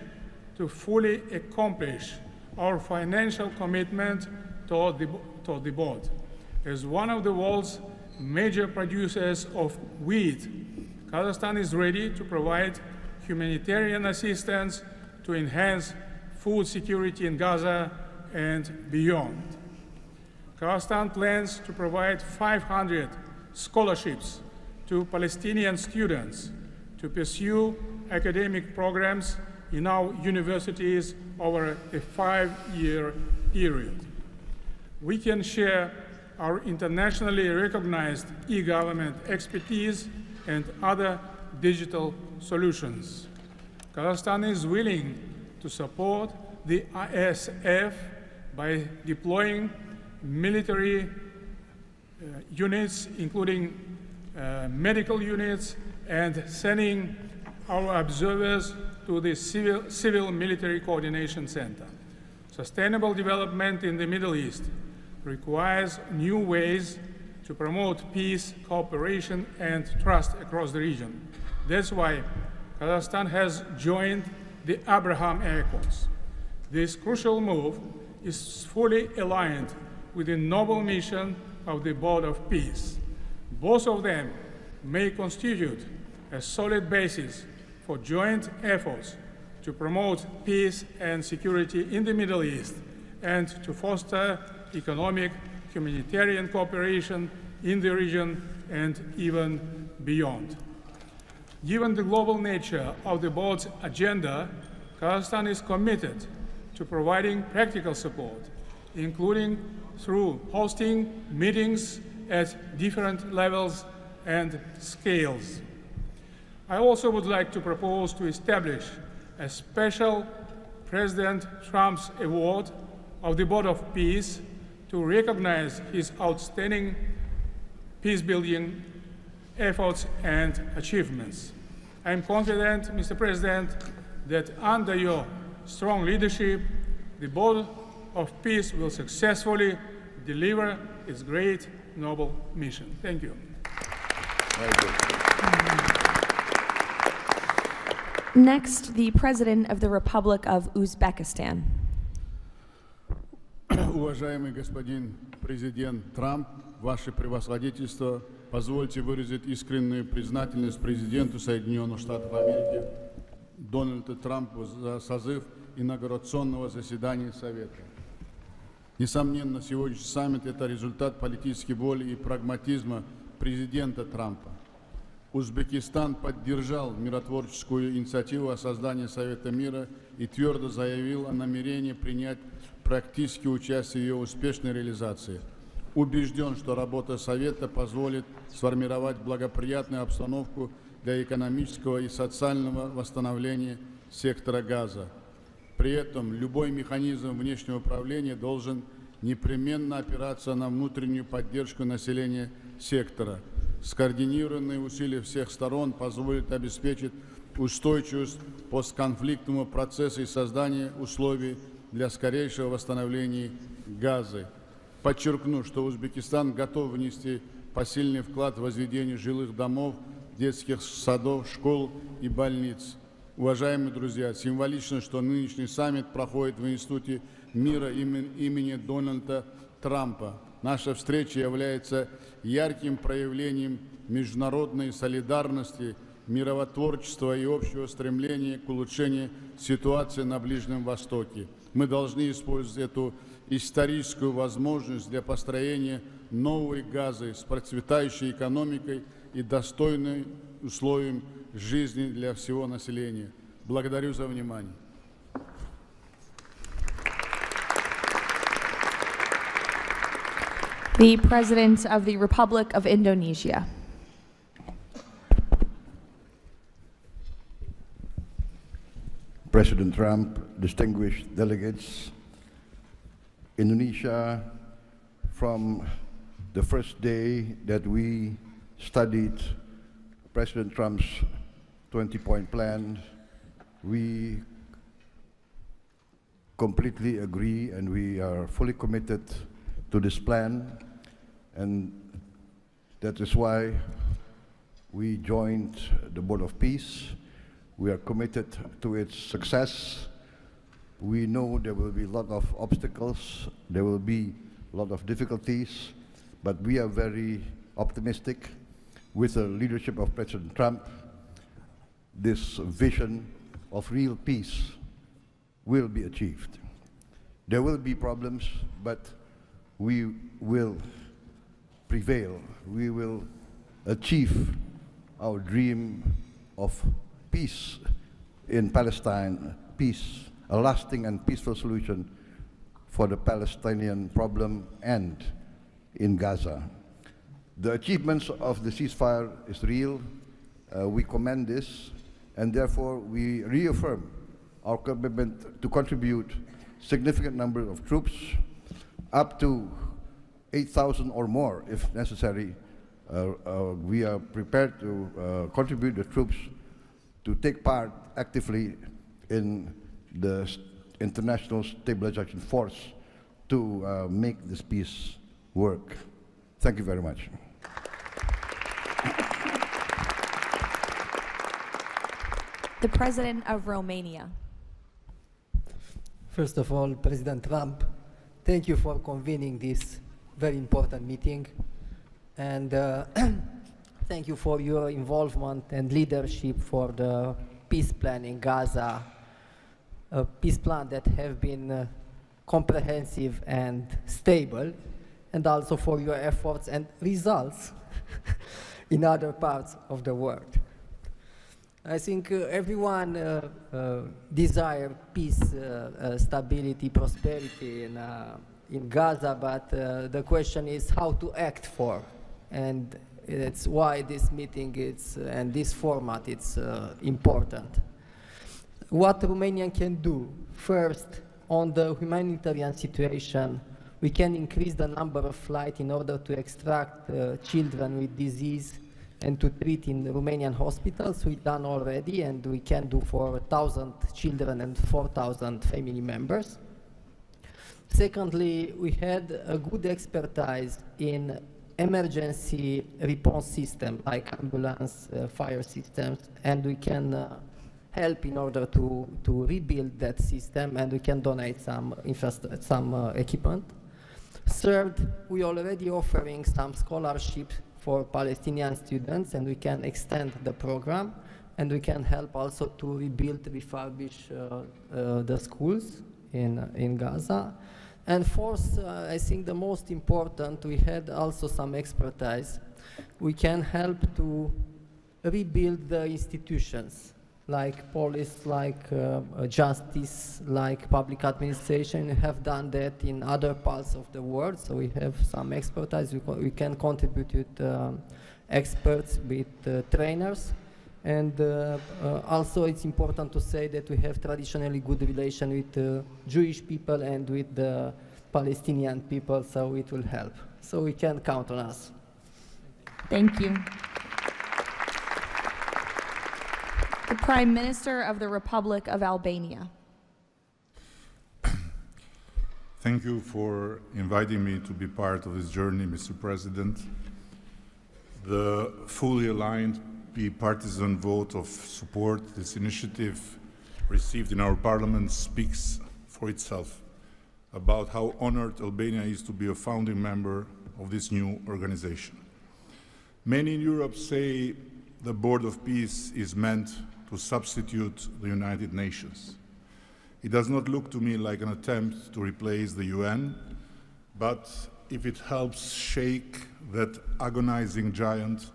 to fully accomplish our financial commitment toward the board. As one of the world's major producers of wheat, Kazakhstan is ready to provide humanitarian assistance to enhance food security in Gaza and beyond. Kazakhstan plans to provide 500 scholarships to Palestinian students to pursue academic programs in our universities over a 5-year period. We can share our internationally recognized e-government expertise and other digital solutions. Kazakhstan is willing to support the ISF by deploying military units, including medical units, and sending our observers to the Civil-Military Coordination Center. Sustainable development in the Middle East requires new ways to promote peace, cooperation, and trust across the region. That's why Kazakhstan has joined the Abraham Accords. This crucial move is fully aligned with the noble mission of the Board of Peace. Both of them may constitute a solid basis for joint efforts to promote peace and security in the Middle East and to foster economic, humanitarian cooperation in the region and even beyond. Given the global nature of the board's agenda, Kazakhstan is committed to providing practical support, including through hosting meetings at different levels and scales. I also would like to propose to establish a special President Trump's Award of the Board of Peace to recognize his outstanding peace-building efforts and achievements. I am confident, Mr. President, that under your strong leadership, the Board of Peace will successfully deliver its great noble mission. Thank you. Very good. Next, the President of the Republic of Uzbekistan. Уважаемый господин президент Трамп, ваше превосходительство, позвольте выразить искреннюю признательность президенту Соединенных Штатов Америки Дональду Трампу за созыв инаугурационного заседания Совета. Несомненно, сегодняшний саммит – это результат политической воли и прагматизма президента Трампа. Узбекистан поддержал миротворческую инициативу о создании Совета мира и твердо заявил о намерении принять практическое участие в ее успешной реализации. Убежден, что работа Совета позволит сформировать благоприятную обстановку для экономического и социального восстановления сектора Газа. При этом любой механизм внешнего управления должен непременно опираться на внутреннюю поддержку населения сектора. Скоординированные усилия всех сторон позволят обеспечить устойчивость постконфликтного процесса и создание условий для скорейшего восстановления Газы. Подчеркну, что Узбекистан готов внести посильный вклад в возведение жилых домов, детских садов, школ и больниц. Уважаемые друзья, символично, что нынешний саммит проходит в Институте мира имени Дональда Трампа. Наша встреча является ярким проявлением международной солидарности, миротворчества и общего стремления к улучшению ситуации на Ближнем Востоке. Мы должны использовать эту историческую возможность для построения новой Газы с процветающей экономикой и достойным условием жизни для всего населения. Благодарю за внимание. The President of the Republic of Indonesia. President Trump, distinguished delegates, Indonesia, from the first day that we studied President Trump's 20-point plan, we completely agree and we are fully committed to this plan, and that is why we joined the Board of Peace. We are committed to its success. We know there will be a lot of obstacles, there will be a lot of difficulties, but we are very optimistic with the leadership of President Trump. This vision of real peace will be achieved. There will be problems, but we will prevail. We will achieve our dream of peace in Palestine, peace, a lasting and peaceful solution for the Palestinian problem and in Gaza. The achievements of the ceasefire is real. We commend this, and therefore we reaffirm our commitment to contribute significant number of troops, up to 8,000 or more if necessary. We are prepared to contribute the troops to take part actively in the international stabilization force to make this peace work. Thank you very much. The President of Romania. First of all, President Trump, thank you for convening this very important meeting, and thank you for your involvement and leadership for the peace plan in Gaza, a peace plan that have been comprehensive and stable, and also for your efforts and results in other parts of the world. I think everyone desires peace, stability, prosperity in Gaza, but the question is how to act for, and it's why this meeting and this format is important. What Romania can do, first, on the humanitarian situation, we can increase the number of flights in order to extract children with disease and to treat in Romanian hospitals. We've done already, and we can do for 1,000 children and 4,000 family members. Secondly, we had a good expertise in emergency response system like ambulance, fire systems, and we can help in order to rebuild that system, and we can donate some equipment. Third, we already offering some scholarships for Palestinian students, and we can extend the program, and we can help also to rebuild, refurbish the schools in Gaza. And fourth, I think the most important, we had also some expertise. We can help to rebuild the institutions, like police, like justice, like public administration. We have done that in other parts of the world, so we have some expertise. We can contribute with experts, with trainers. And also it's important to say that we have traditionally good relation with Jewish people and with the Palestinian people, so it will help. So we can count on us. Thank you. The Prime Minister of the Republic of Albania. Thank you for inviting me to be part of this journey, Mr. President. The fully aligned bipartisan vote of support this initiative received in our parliament speaks for itself about how honored Albania is to be a founding member of this new organization. Many in Europe say the Board of Peace is meant to substitute the United Nations. It does not look to me like an attempt to replace the UN, but if it helps shake that agonizing giant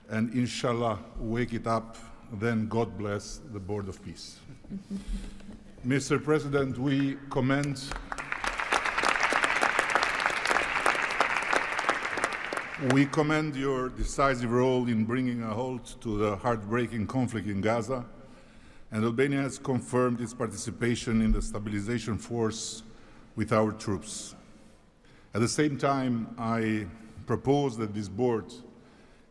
and inshallah wake it up, then God bless the Board of Peace. Mr. President, we commend your decisive role in bringing a halt to the heartbreaking conflict in Gaza, and Albania has confirmed its participation in the stabilization force with our troops. At the same time, I propose that this board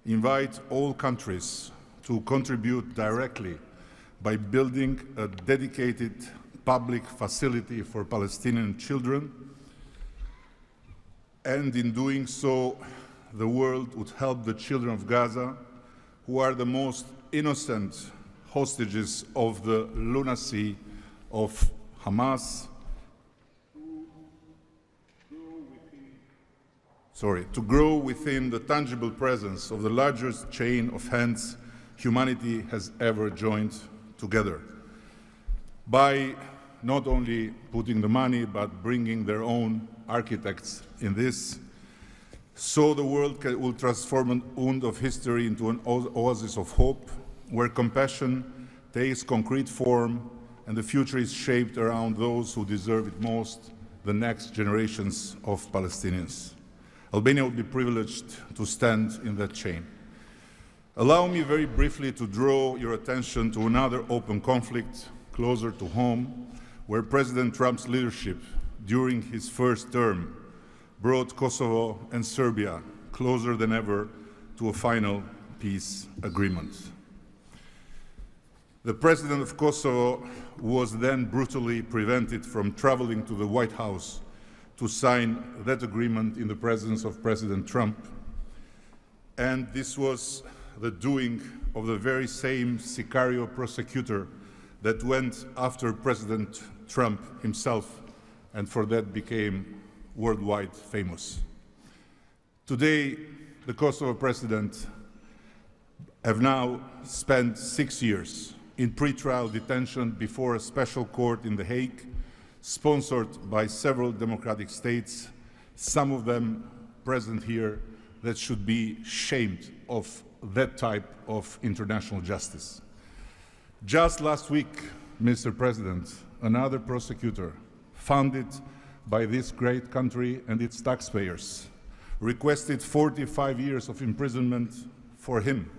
invite all countries to contribute directly by building a dedicated public facility for Palestinian children, and in doing so, the world would help the children of Gaza, who are the most innocent hostages of the lunacy of Hamas, to grow within the tangible presence of the largest chain of hands humanity has ever joined together, by not only putting the money, but bringing their own architects in this, so the world will transform an wound of history into an oasis of hope, where compassion takes concrete form and the future is shaped around those who deserve it most, the next generations of Palestinians. Albania will be privileged to stand in that chain. Allow me very briefly to draw your attention to another open conflict closer to home, where President Trump's leadership during his first term brought Kosovo and Serbia closer than ever to a final peace agreement. The president of Kosovo was then brutally prevented from traveling to the White House to sign that agreement in the presence of President Trump. And this was the doing of the very same Sicario prosecutor that went after President Trump himself, and for that became worldwide famous. Today, the Kosovo president have now spent 6 years in pretrial detention before a special court in The Hague, sponsored by several democratic states, some of them present here, that should be shamed of that type of international justice. Just last week, Mr. President, another prosecutor funded by this great country and its taxpayers requested 45 years of imprisonment for him,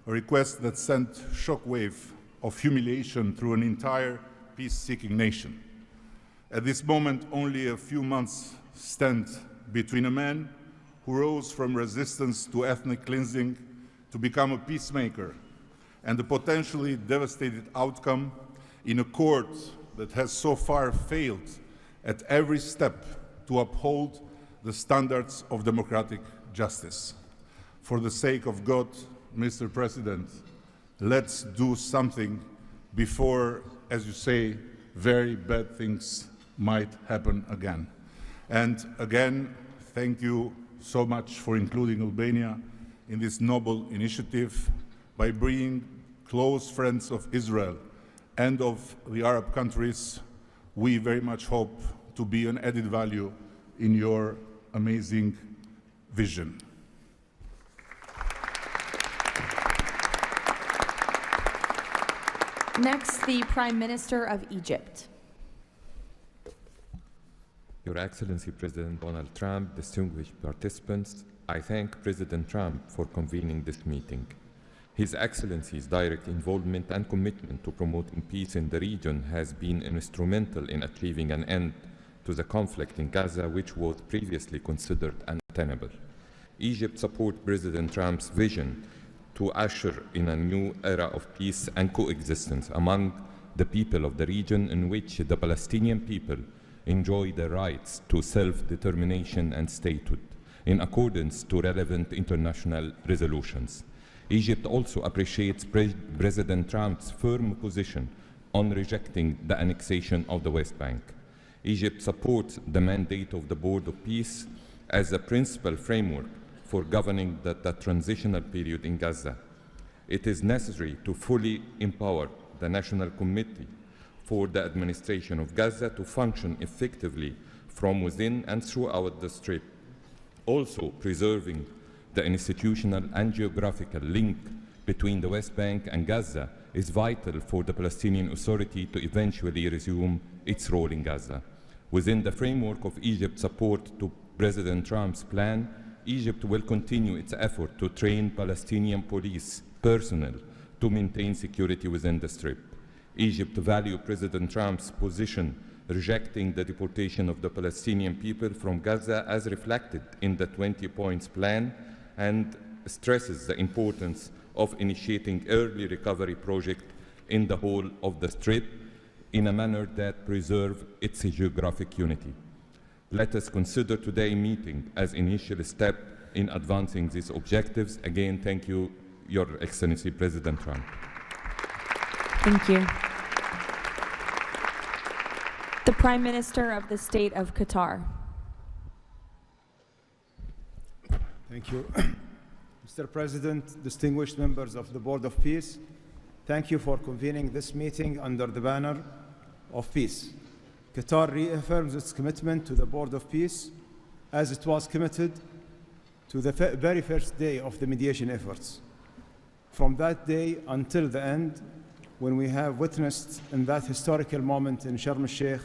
a request that sent shockwave of humiliation through an entire peace-seeking nation. At this moment, only a few months stand between a man who rose from resistance to ethnic cleansing to become a peacemaker and the potentially devastating outcome in a court that has so far failed at every step to uphold the standards of democratic justice. For the sake of God, Mr. President, let's do something before, as you say, very bad things might happen again. And again, thank you so much for including Albania in this noble initiative by bringing close friends of Israel and of the Arab countries. We very much hope to be an added value in your amazing vision. Next, the Prime Minister of Egypt. Your Excellency President Donald Trump, distinguished participants, I thank President Trump for convening this meeting. His Excellency's direct involvement and commitment to promoting peace in the region has been instrumental in achieving an end to the conflict in Gaza, which was previously considered untenable. Egypt supports President Trump's vision to usher in a new era of peace and coexistence among the people of the region, in which the Palestinian people enjoy the rights to self-determination and statehood, in accordance to relevant international resolutions. Egypt also appreciates President Trump's firm position on rejecting the annexation of the West Bank. Egypt supports the mandate of the Board of Peace as a principal framework for governing the transitional period in Gaza. It is necessary to fully empower the National Committee for the Administration of Gaza to function effectively from within and throughout the Strip, also preserving the institutional and geographical link between the West Bank and Gaza is vital for the Palestinian Authority to eventually resume its role in Gaza. Within the framework of Egypt's support to President Trump's plan, Egypt will continue its effort to train Palestinian police personnel to maintain security within the Strip. Egypt values President Trump's position rejecting the deportation of the Palestinian people from Gaza as reflected in the 20 points plan, and stresses the importance of initiating early recovery projects in the whole of the Strip in a manner that preserves its geographic unity. Let us consider today's meeting as an initial step in advancing these objectives. Again, thank you, Your Excellency President Trump. Thank you. The Prime Minister of the State of Qatar. Thank you. Mr. President, distinguished members of the Board of Peace, thank you for convening this meeting under the banner of peace. Qatar reaffirms its commitment to the Board of Peace as it was committed to the very first day of the mediation efforts. From that day until the end, when we have witnessed in that historical moment in Sharm el-Sheikh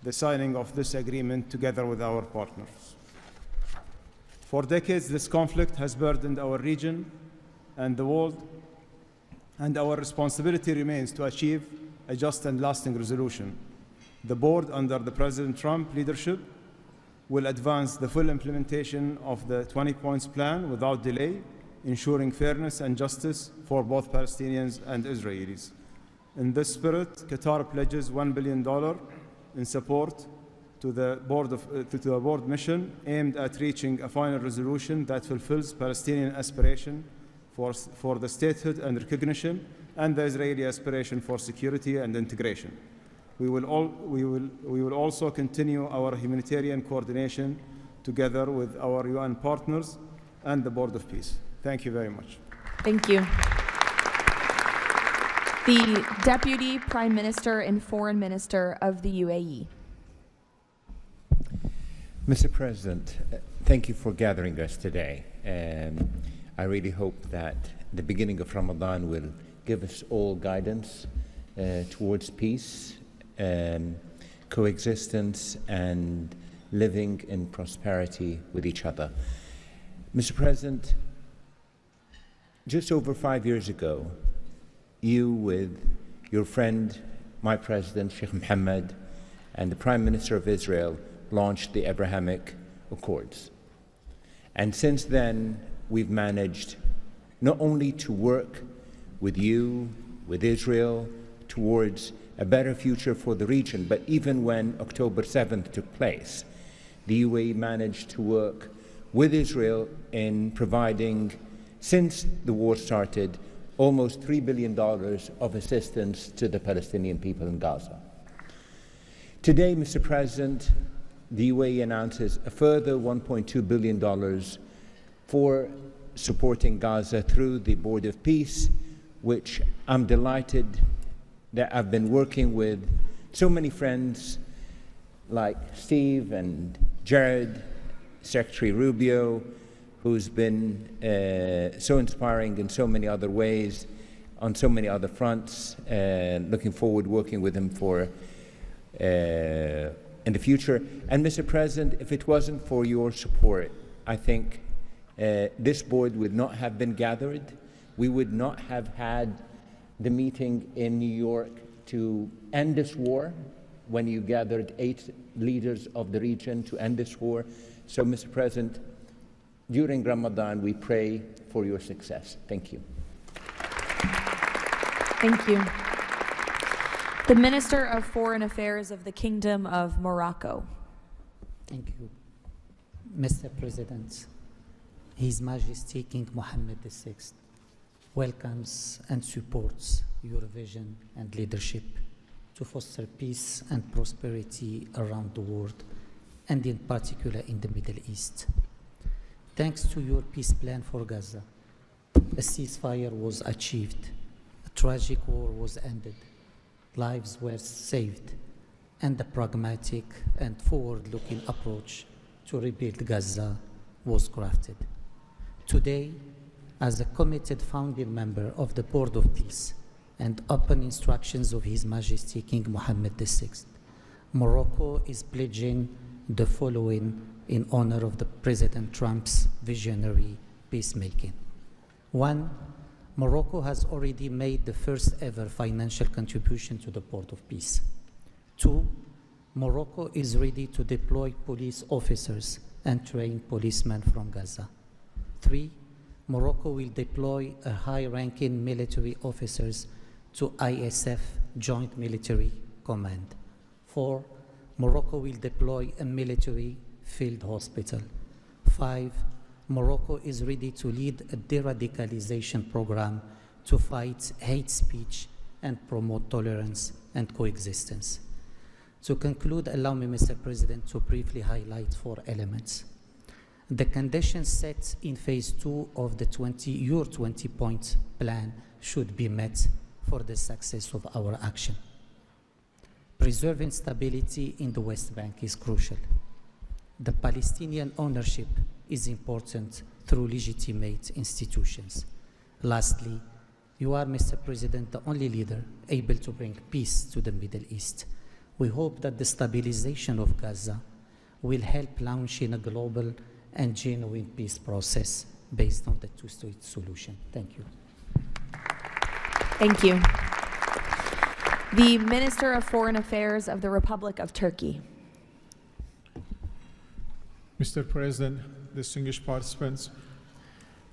the signing of this agreement together with our partners. For decades, this conflict has burdened our region and the world, and our responsibility remains to achieve a just and lasting resolution. The board, under the President Trump leadership, will advance the full implementation of the 20 points plan without delay, ensuring fairness and justice for both Palestinians and Israelis. In this spirit, Qatar pledges $1 billion in support to the board mission aimed at reaching a final resolution that fulfills Palestinian aspiration for the statehood and recognition, and the Israeli aspiration for security and integration. We will also continue our humanitarian coordination together with our UN partners and the Board of Peace. Thank you very much. Thank you. The Deputy Prime Minister and Foreign Minister of the UAE. Mr. President, thank you for gathering us today. I really hope that the beginning of Ramadan will give us all guidance towards peace, coexistence, and living in prosperity with each other. Mr. President, just over 5 years ago, you, with your friend, my president, Sheikh Mohammed, and the Prime Minister of Israel, launched the Abrahamic Accords. And since then, we've managed not only to work with you, with Israel, towards a better future for the region, but even when October 7th took place, the UAE managed to work with Israel in providing, since the war started, almost $3 billion of assistance to the Palestinian people in Gaza. Today, Mr. President, the UAE announces a further $1.2 billion for supporting Gaza through the Board of Peace, which I'm delighted that I've been working with so many friends like Steve and Jared, Secretary Rubio, who's been so inspiring in so many other ways, on so many other fronts. Looking forward working with him for in the future. And Mr. President, if it wasn't for your support, I think this board would not have been gathered. We would not have had the meeting in New York to end this war, when you gathered 8 leaders of the region to end this war. So, Mr. President, during Ramadan, we pray for your success. Thank you. Thank you. The Minister of Foreign Affairs of the Kingdom of Morocco. Thank you. Mr. President, His Majesty King Mohammed VI welcomes and supports your vision and leadership to foster peace and prosperity around the world, and in particular in the Middle East. Thanks to your peace plan for Gaza, a ceasefire was achieved, a tragic war was ended, lives were saved, and a pragmatic and forward-looking approach to rebuild Gaza was crafted. Today, as a committed founding member of the Board of Peace and upon instructions of His Majesty King Mohammed VI, Morocco is pledging the following in honor of the President Trump's visionary peacemaking. 1, Morocco has already made the first ever financial contribution to the Board of Peace. 2, Morocco is ready to deploy police officers and train policemen from Gaza. 3, Morocco will deploy a high-ranking military officers to ISF Joint Military Command. 4, Morocco will deploy a military field hospital. 5, Morocco is ready to lead a de-radicalization program to fight hate speech and promote tolerance and coexistence. To conclude, allow me, Mr. President, to briefly highlight 4 elements. The conditions set in phase 2 of the your 20-point plan should be met for the success of our action. Preserving stability in the West Bank is crucial. The Palestinian ownership is important through legitimate institutions. Lastly, you are, Mr. President, the only leader able to bring peace to the Middle East. We hope that the stabilization of Gaza will help launching a global and genuine peace process based on the two-state solution. Thank you. Thank you. The Minister of Foreign Affairs of the Republic of Turkey. Mr. President, distinguished participants,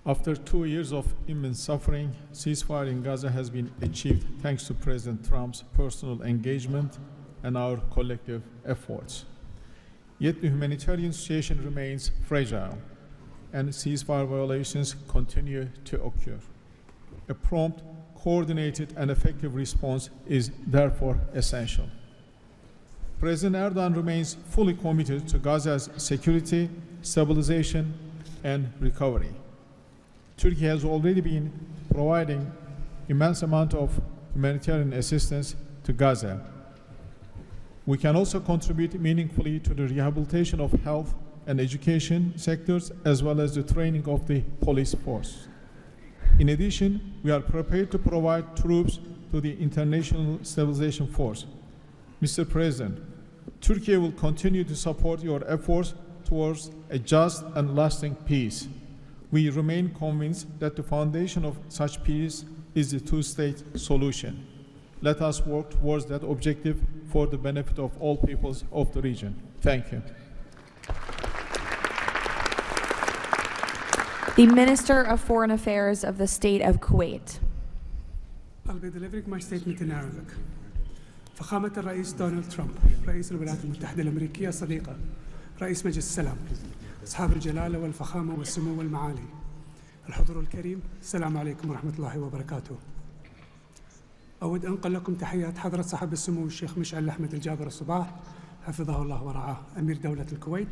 after 2 years of immense suffering, ceasefire in Gaza has been achieved thanks to President Trump's personal engagement and our collective efforts. Yet the humanitarian situation remains fragile, and ceasefire violations continue to occur. A prompt, coordinated, and effective response is therefore essential. President Erdogan remains fully committed to Gaza's security, stabilization, and recovery. Turkey has already been providing immense amount of humanitarian assistance to Gaza. We can also contribute meaningfully to the rehabilitation of health and education sectors, as well as the training of the police force. In addition, we are prepared to provide troops to the International Stabilization Force. Mr. President, Turkey will continue to support your efforts towards a just and lasting peace. We remain convinced that the foundation of such peace is the two-state solution. Let us work towards that objective for the benefit of all peoples of the region. Thank you. The Minister of Foreign Affairs of the State of Kuwait. I'll be delivering my statement in Arabic. فخامة الرئيس دونالد ترامب، رئيس الولايات المتحدة الأمريكية الصديقة، رئيس مجلس السلام، أصحاب الجلالة والفخامة والسمو والمعالي، الحضور الكريم، السلام عليكم ورحمة الله وبركاته. أود أن أنقل لكم تحيات حضرة صاحب السمو الشيخ مشعل أحمد الجابر الصباح حفظه الله ورعاه أمير دولة الكويت،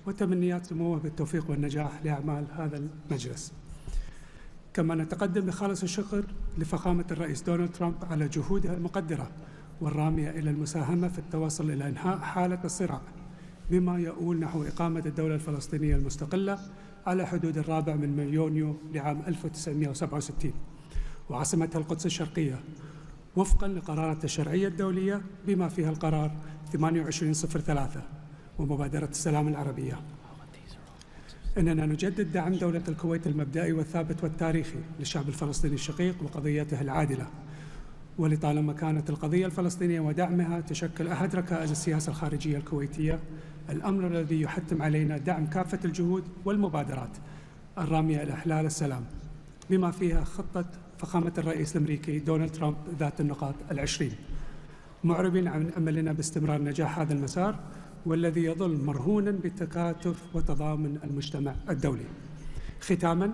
وتمنيات سموه بالتوفيق والنجاح لأعمال هذا المجلس. كما نتقدم بخالص الشكر لفخامة الرئيس دونالد ترامب على جهودها المقدرة والرامية إلى المساهمة في التوصل إلى إنهاء حالة الصراع، بما يؤول نحو إقامة الدولة الفلسطينية المستقلة على حدود 4 من يونيو لعام 1967 وعاصمتها القدس الشرقية، وفقا لقرارات الشرعية الدولية بما فيها القرار 2803 ومبادرة السلام العربية. إننا نجدد دعم دولة الكويت المبدئي والثابت والتاريخي للشعب الفلسطيني الشقيق وقضيته العادلة، ولطالما كانت القضية الفلسطينية ودعمها تشكل أحد ركائز السياسة الخارجية الكويتية، الأمر الذي يحتم علينا دعم كافة الجهود والمبادرات الرامية إلى إحلال السلام، بما فيها خطة فخامة الرئيس الأمريكي دونالد ترامب ذات النقاط 20، معربين عن أملنا باستمرار نجاح هذا المسار، والذي يظل مرهونا بتكاتف وتضامن المجتمع الدولي. ختاما،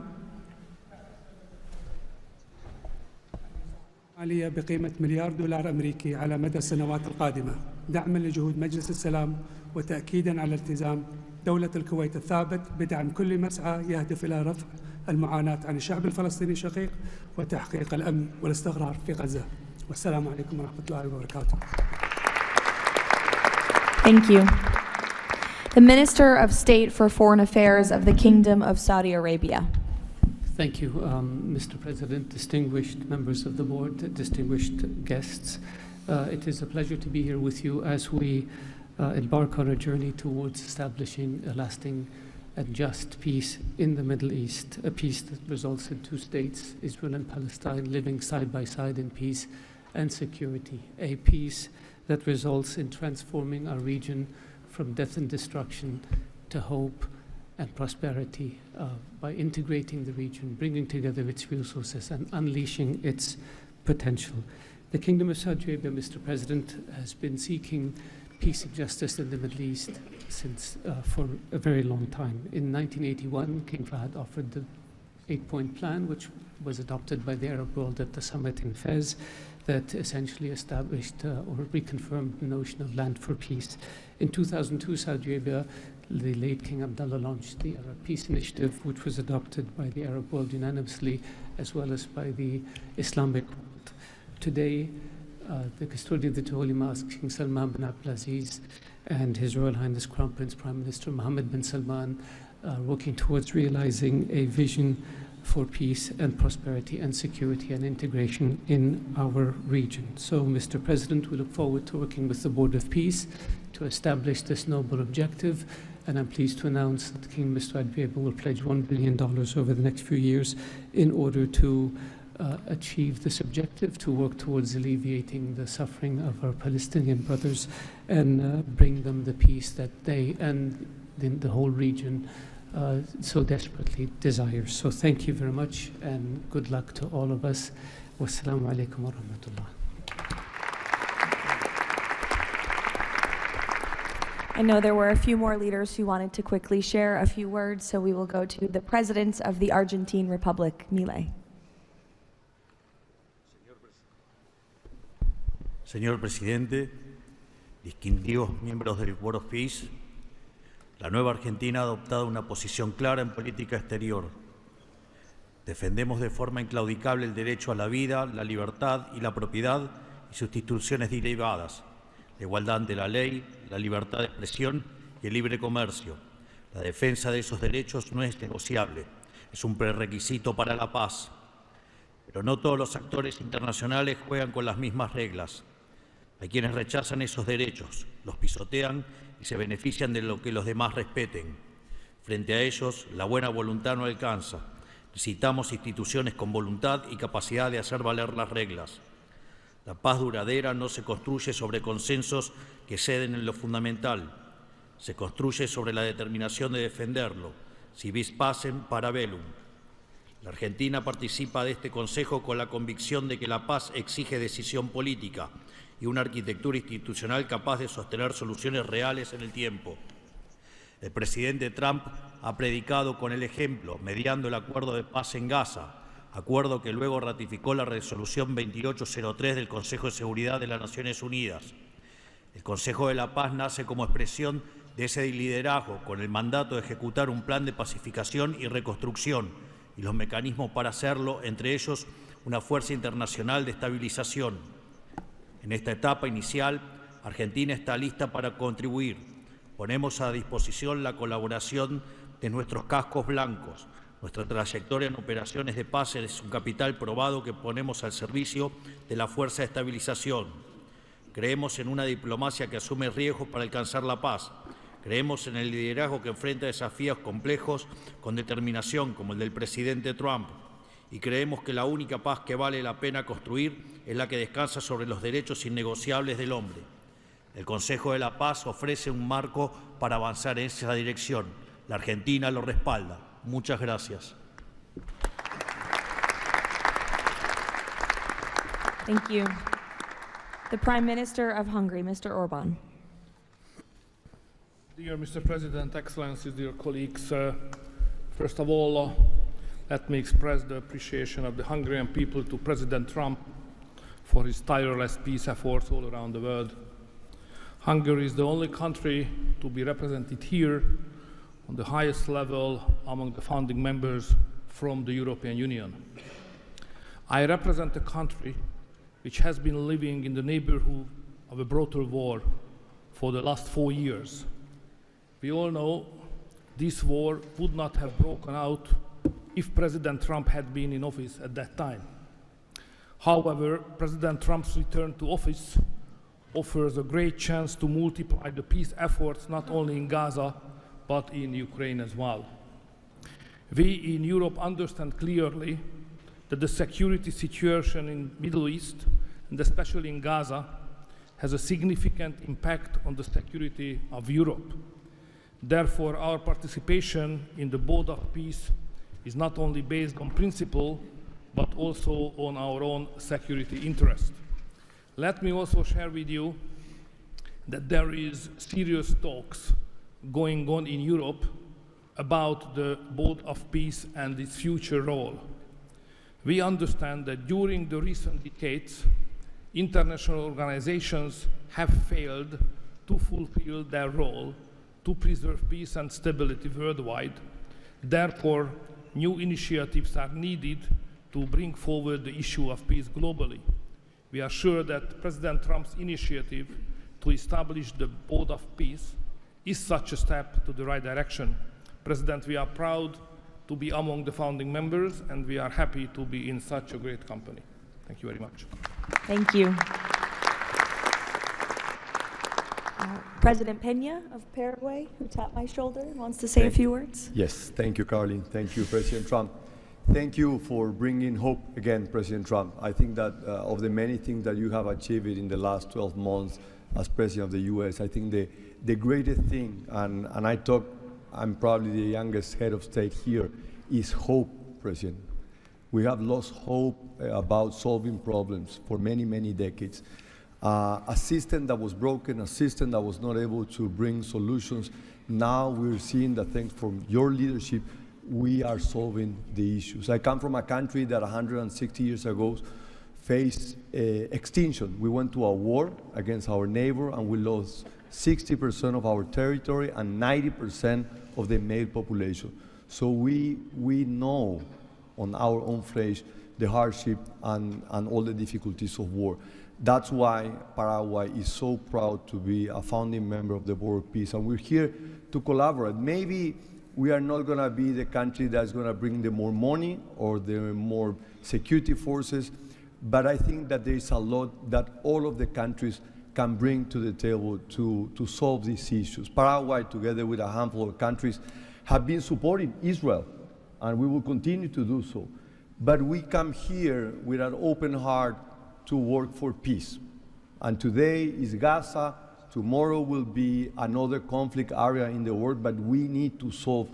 مالية بقيمة $1,000,000,000 أمريكي على مدى السنوات القادمة، دعما لجهود مجلس السلام وتأكيدا على التزام دولة الكويت الثابت بدعم كل مسعى يهدف إلى رفع المعاناة عن الشعب الفلسطيني الشقيق وتحقيق الأمن والاستقرار في غزة. والسلام عليكم ورحمة الله وبركاته. Thank you. The Minister of State for Foreign Affairs of the Kingdom of Saudi Arabia. Thank you, Mr. President, distinguished members of the board, distinguished guests. It is a pleasure to be here with you as we embark on a journey towards establishing a lasting and just peace in the Middle East, a peace that results in 2 states, Israel and Palestine, living side by side in peace and security, a peace that results in transforming our region from death and destruction to hope and prosperity by integrating the region, bringing together its resources and unleashing its potential. The Kingdom of Saudi Arabia, Mr. President, has been seeking peace and justice in the Middle East for a very long time. In 1981, King Fahd offered the 8-point plan, which was adopted by the Arab world at the summit in Fez, that essentially established or reconfirmed the notion of land for peace. In 2002, Saudi Arabia, the late King Abdullah, launched the Arab Peace Initiative, which was adopted by the Arab world unanimously, as well as by the Islamic world. Today, the custodian of the Holy Mosque, King Salman bin Abdulaziz, and His Royal Highness Crown Prince Prime Minister Mohammed bin Salman are working towards realizing a vision for peace and prosperity and security and integration in our region. So, Mr. President, we look forward to working with the Board of Peace to establish this noble objective, and I'm pleased to announce that the King Mr. Adbiable will pledge $1 billion over the next few years in order to achieve this objective, to work towards alleviating the suffering of our Palestinian brothers and bring them the peace that they and the whole region so desperately desires. So thank you very much and good luck to all of us. Wassalamu alaikum wa rahmatullah. I know there were a few more leaders who wanted to quickly share a few words, so we will go to the President of the Argentine Republic, Milei. Señor Presidente, distinguidos miembros del Board of Peace, la nueva Argentina ha adoptado una posición clara en política exterior. Defendemos de forma inclaudicable el derecho a la vida, la libertad y la propiedad y sus instituciones derivadas, la igualdad ante la ley, la libertad de expresión y el libre comercio. La defensa de esos derechos no es negociable, es un prerequisito para la paz. Pero no todos los actores internacionales juegan con las mismas reglas. Hay quienes rechazan esos derechos, los pisotean y se benefician de lo que los demás respeten. Frente a ellos, la buena voluntad no alcanza. Necesitamos instituciones con voluntad y capacidad de hacer valer las reglas. La paz duradera no se construye sobre consensos que ceden en lo fundamental. Se construye sobre la determinación de defenderlo, si vis pacem para bellum. La Argentina participa de este Consejo con la convicción de que la paz exige decisión política y una arquitectura institucional capaz de sostener soluciones reales en el tiempo. El presidente Trump ha predicado con el ejemplo, mediando el acuerdo de paz en Gaza, acuerdo que luego ratificó la resolución 2803 del Consejo de Seguridad de las Naciones Unidas. El Consejo de la Paz nace como expresión de ese liderazgo, con el mandato de ejecutar un plan de pacificación y reconstrucción y los mecanismos para hacerlo, entre ellos una fuerza internacional de estabilización. En esta etapa inicial, Argentina está lista para contribuir. Ponemos a disposición la colaboración de nuestros cascos blancos. Nuestra trayectoria en operaciones de paz es un capital probado que ponemos al servicio de la fuerza de estabilización. Creemos en una diplomacia que asume riesgos para alcanzar la paz. Creemos en el liderazgo que enfrenta desafíos complejos con determinación, como el del presidente Trump. Y creemos que la única paz que vale la pena construir es la que descansa sobre los derechos innegociables del hombre. El Consejo de la Paz ofrece un marco para avanzar en esa dirección. La Argentina lo respalda. Muchas gracias. Thank you. The Prime Minister of Hungary, Mr. Orbán. Dear Mr. President, Excellencies, dear colleagues, first of all, let me express the appreciation of the Hungarian people to President Trump for his tireless peace efforts all around the world. Hungary is the only country to be represented here on the highest level among the founding members from the European Union. I represent a country which has been living in the neighborhood of a brutal war for the last 4 years. We all know this war would not have broken out if President Trump had been in office at that time. However, President Trump's return to office offers a great chance to multiply the peace efforts not only in Gaza, but in Ukraine as well. We in Europe understand clearly that the security situation in the Middle East, and especially in Gaza, has a significant impact on the security of Europe. Therefore, our participation in the Board of Peace is not only based on principle, but also on our own security interest. Let me also share with you that there is serious talks going on in Europe about the Board of Peace and its future role. We understand that during the recent decades, international organizations have failed to fulfill their role to preserve peace and stability worldwide. Therefore, new initiatives are needed to bring forward the issue of peace globally. We are sure that President Trump's initiative to establish the Board of Peace is such a step to the right direction. President, we are proud to be among the founding members, and we are happy to be in such a great company. Thank you very much. Thank you. President Peña of Paraguay, who tapped my shoulder, wants to say a few words. Yes, thank you, Caroline. Thank you, President Trump. Thank you for bringing hope again, President Trump. I think that of the many things that you have achieved in the last 12 months as President of the U.S., I think the greatest thing, and I'm probably the youngest head of state here, is hope, President. We have lost hope about solving problems for many, many decades. A system that was broken, a system that was not able to bring solutions. Now we're seeing that thanks from your leadership, we are solving the issues. I come from a country that 160 years ago faced extinction. We went to a war against our neighbor and we lost 60% of our territory and 90% of the male population. So we know on our own flesh the hardship and all the difficulties of war. That's why Paraguay is so proud to be a founding member of the Board of Peace, and we're here to collaborate. Maybe we are not going to be the country that's going to bring the more money or the more security forces, but I think that there is a lot that all of the countries can bring to the table to solve these issues. Paraguay, together with a handful of countries, have been supporting Israel, and we will continue to do so. But we come here with an open heart to work for peace. And today is Gaza, tomorrow will be another conflict area in the world, but we need to solve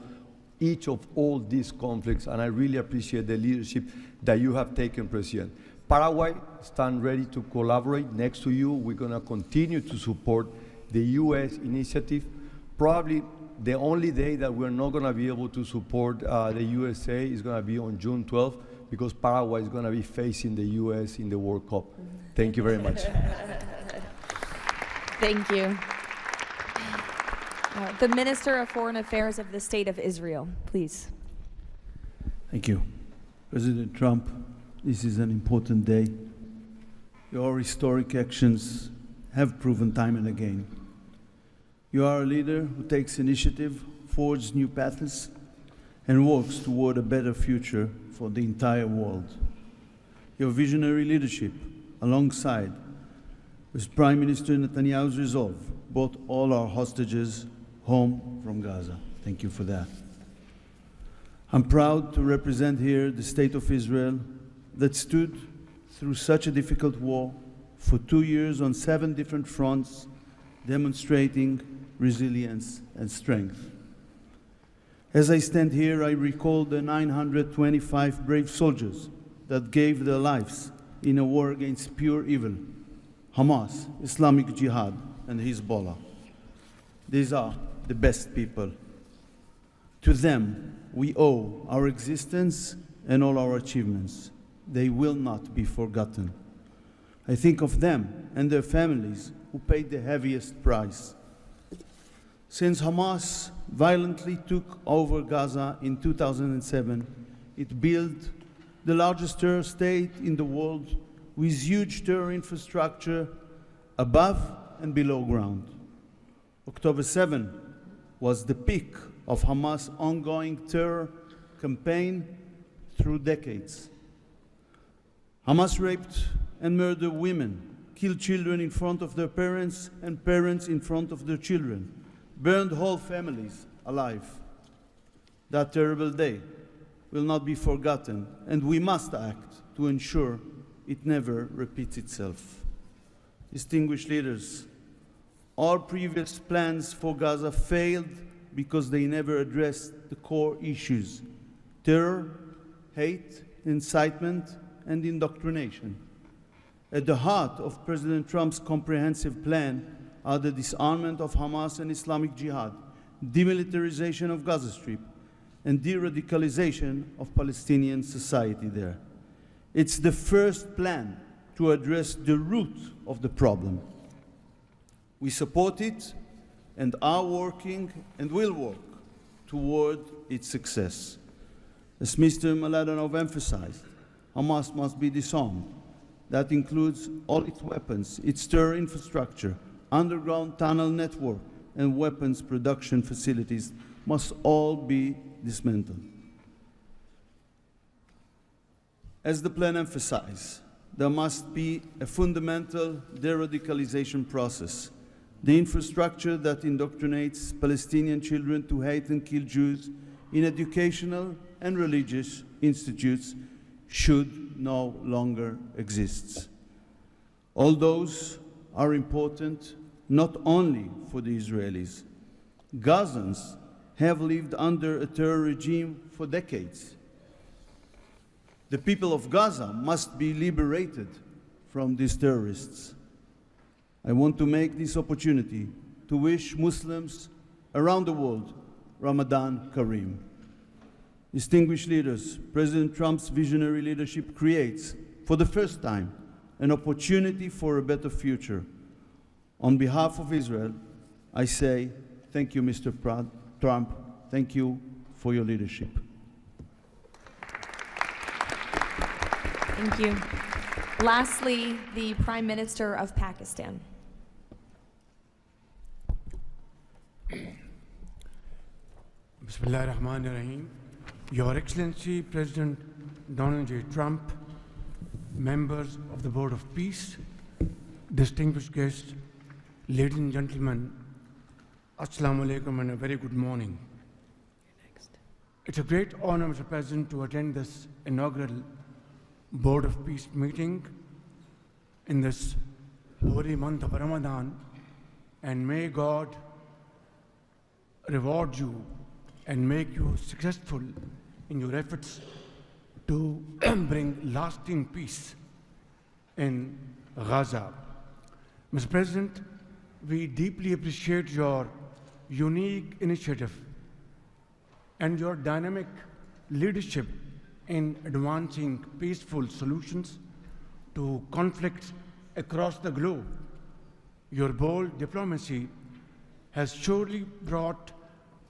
each of all these conflicts, and I really appreciate the leadership that you have taken, President. Paraguay stands ready to collaborate next to you. We're going to continue to support the U.S. initiative. Probably the only day that we're not going to be able to support the USA is going to be on June 12th, because Paraguay is going to be facing the US in the World Cup. Thank you very much. Thank you. The Minister of Foreign Affairs of the State of Israel, please. Thank you. President Trump, this is an important day. Your historic actions have proven time and again. You are a leader who takes initiative, forges new paths, and works toward a better future for the entire world. Your visionary leadership, alongside with Prime Minister Netanyahu's resolve, brought all our hostages home from Gaza. Thank you for that. I'm proud to represent here the State of Israel that stood through such a difficult war for 2 years on 7 different fronts, demonstrating resilience and strength. As I stand here, I recall the 925 brave soldiers that gave their lives in a war against pure evil, Hamas, Islamic Jihad, and Hezbollah. These are the best people. To them, we owe our existence and all our achievements. They will not be forgotten. I think of them and their families who paid the heaviest price. Since Hamas violently took over Gaza in 2007, it built the largest terror state in the world with huge terror infrastructure above and below ground. October 7 was the peak of Hamas' ongoing terror campaign through decades. Hamas raped and murdered women, killed children in front of their parents and parents in front of their children, burned whole families alive. That terrible day will not be forgotten, and we must act to ensure it never repeats itself. Distinguished leaders, our previous plans for Gaza failed because they never addressed the core issues: terror, hate, incitement, and indoctrination. At the heart of President Trump's comprehensive plan are the disarmament of Hamas and Islamic Jihad, demilitarization of Gaza Strip, and de-radicalization of Palestinian society there. It's the first plan to address the root of the problem. We support it and are working and will work toward its success. As Mr. Mladenov emphasized, Hamas must be disarmed. That includes all its weapons, its terror infrastructure, underground tunnel network, and weapons production facilities must all be dismantled. As the plan emphasized, there must be a fundamental de-radicalization process. The infrastructure that indoctrinates Palestinian children to hate and kill Jews in educational and religious institutes should no longer exist. All those are important not only for the Israelis. Gazans have lived under a terror regime for decades. The people of Gaza must be liberated from these terrorists. I want to make this opportunity to wish Muslims around the world Ramadan Kareem. Distinguished leaders, President Trump's visionary leadership creates, for the first time, an opportunity for a better future. On behalf of Israel, I say thank you, Mr. Trump. Thank you for your leadership. Thank you. Lastly, the Prime Minister of Pakistan. Bismillah ar-Rahman ar-Rahim. Your Excellency, President Donald J. Trump, members of the Board of Peace, distinguished guests, ladies and gentlemen, Assalamu alaikum and a very good morning. It's a great honor, Mr. President, to attend this inaugural Board of Peace meeting in this holy month of Ramadan, and may God reward you and make you successful in your efforts to bring lasting peace in Gaza. Mr. President, we deeply appreciate your unique initiative and your dynamic leadership in advancing peaceful solutions to conflicts across the globe. Your bold diplomacy has surely brought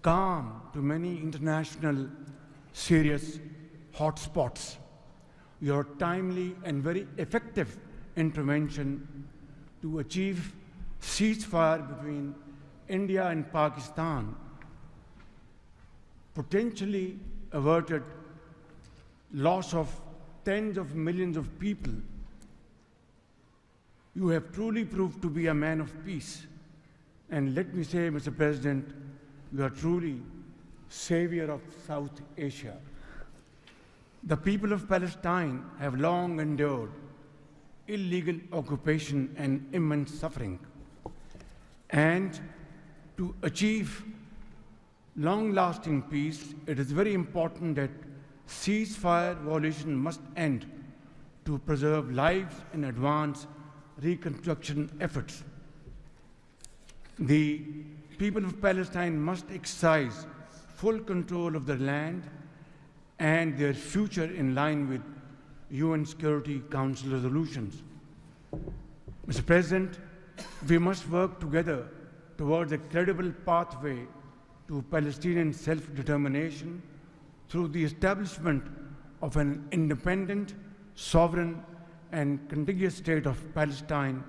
calm to many international serious hotspots. Your timely and very effective intervention to achieve ceasefire between India and Pakistan potentially averted loss of tens of millions of people. You have truly proved to be a man of peace. And let me say, Mr. President, you are truly savior of South Asia. The people of Palestine have long endured illegal occupation and immense suffering. And to achieve long-lasting peace, it is very important that ceasefire violation must end to preserve lives and advance reconstruction efforts. The people of Palestine must exercise full control of their land and their future in line with UN Security Council resolutions. Mr. President, we must work together towards a credible pathway to Palestinian self-determination through the establishment of an independent, sovereign, and contiguous state of Palestine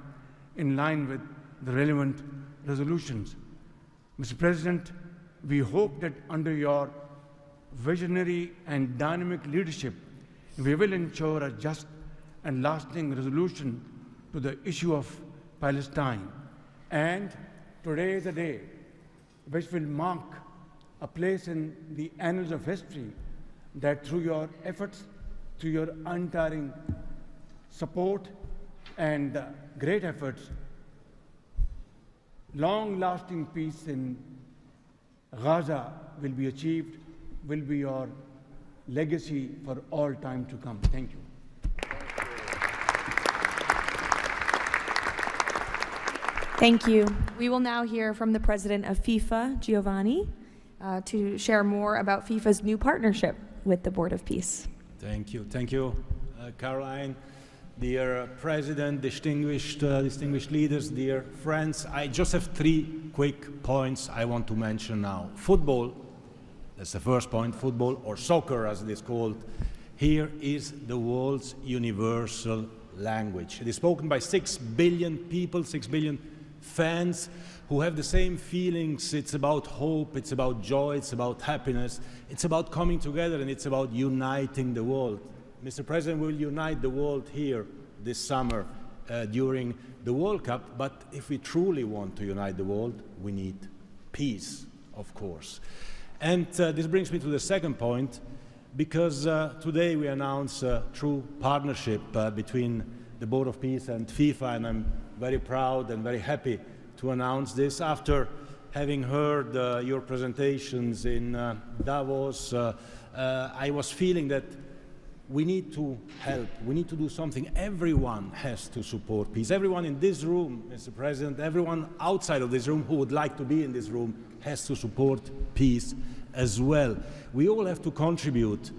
in line with the relevant resolutions. Mr. President, we hope that under your visionary and dynamic leadership, we will ensure a just and lasting resolution to the issue of Palestine. And today is a day which will mark a place in the annals of history that through your efforts, through your untiring support and great efforts, long-lasting peace in Gaza will be achieved, will be your legacy for all time to come. Thank you. Thank you. We will now hear from the president of FIFA, Giovanni, to share more about FIFA's new partnership with the Board of Peace. Thank you. Thank you, Caroline. Dear President, distinguished leaders, dear friends, I just have 3 quick points I want to mention now. Football, that's the first point, football, or soccer as it is called, here is the world's universal language. It is spoken by 6 billion people, 6 billion fans who have the same feelings. It's about hope, it's about joy, it's about happiness, it's about coming together, and it's about uniting the world. Mr. President, we will unite the world here this summer during the World Cup, but if we truly want to unite the world, we need peace, of course. And this brings me to the second point, because today we announce a true partnership between the Board of Peace and FIFA, and I'm very proud and very happy to announce this. After having heard your presentations in Davos, I was feeling that we need to help, we need to do something. Everyone has to support peace. Everyone in this room, Mr. President, everyone outside of this room who would like to be in this room has to support peace as well. We all have to contribute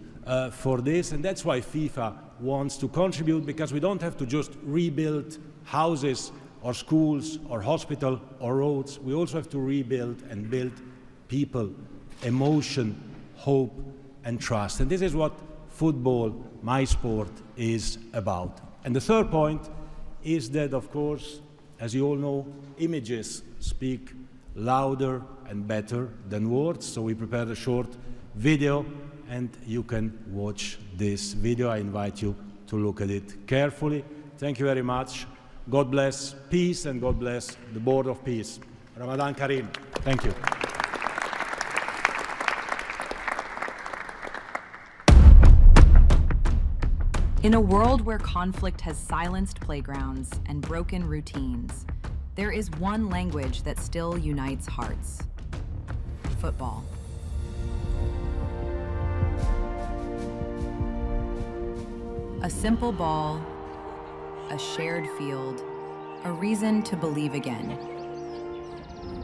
for this, and that's why FIFA wants to contribute, because we don't have to just rebuild houses or schools or hospital or roads. We also have to rebuild and build people, emotion, hope and trust. And this is what football, my sport, is about. And the third point is that, of course, as you all know, images speak louder and better than words. So we prepared a short video, and you can watch this video. I invite you to look at it carefully. Thank you very much. God bless peace, and God bless the Board of Peace. Ramadan Kareem. Thank you. In a world where conflict has silenced playgrounds and broken routines, there is one language that still unites hearts: football. A simple ball, a shared field, a reason to believe again.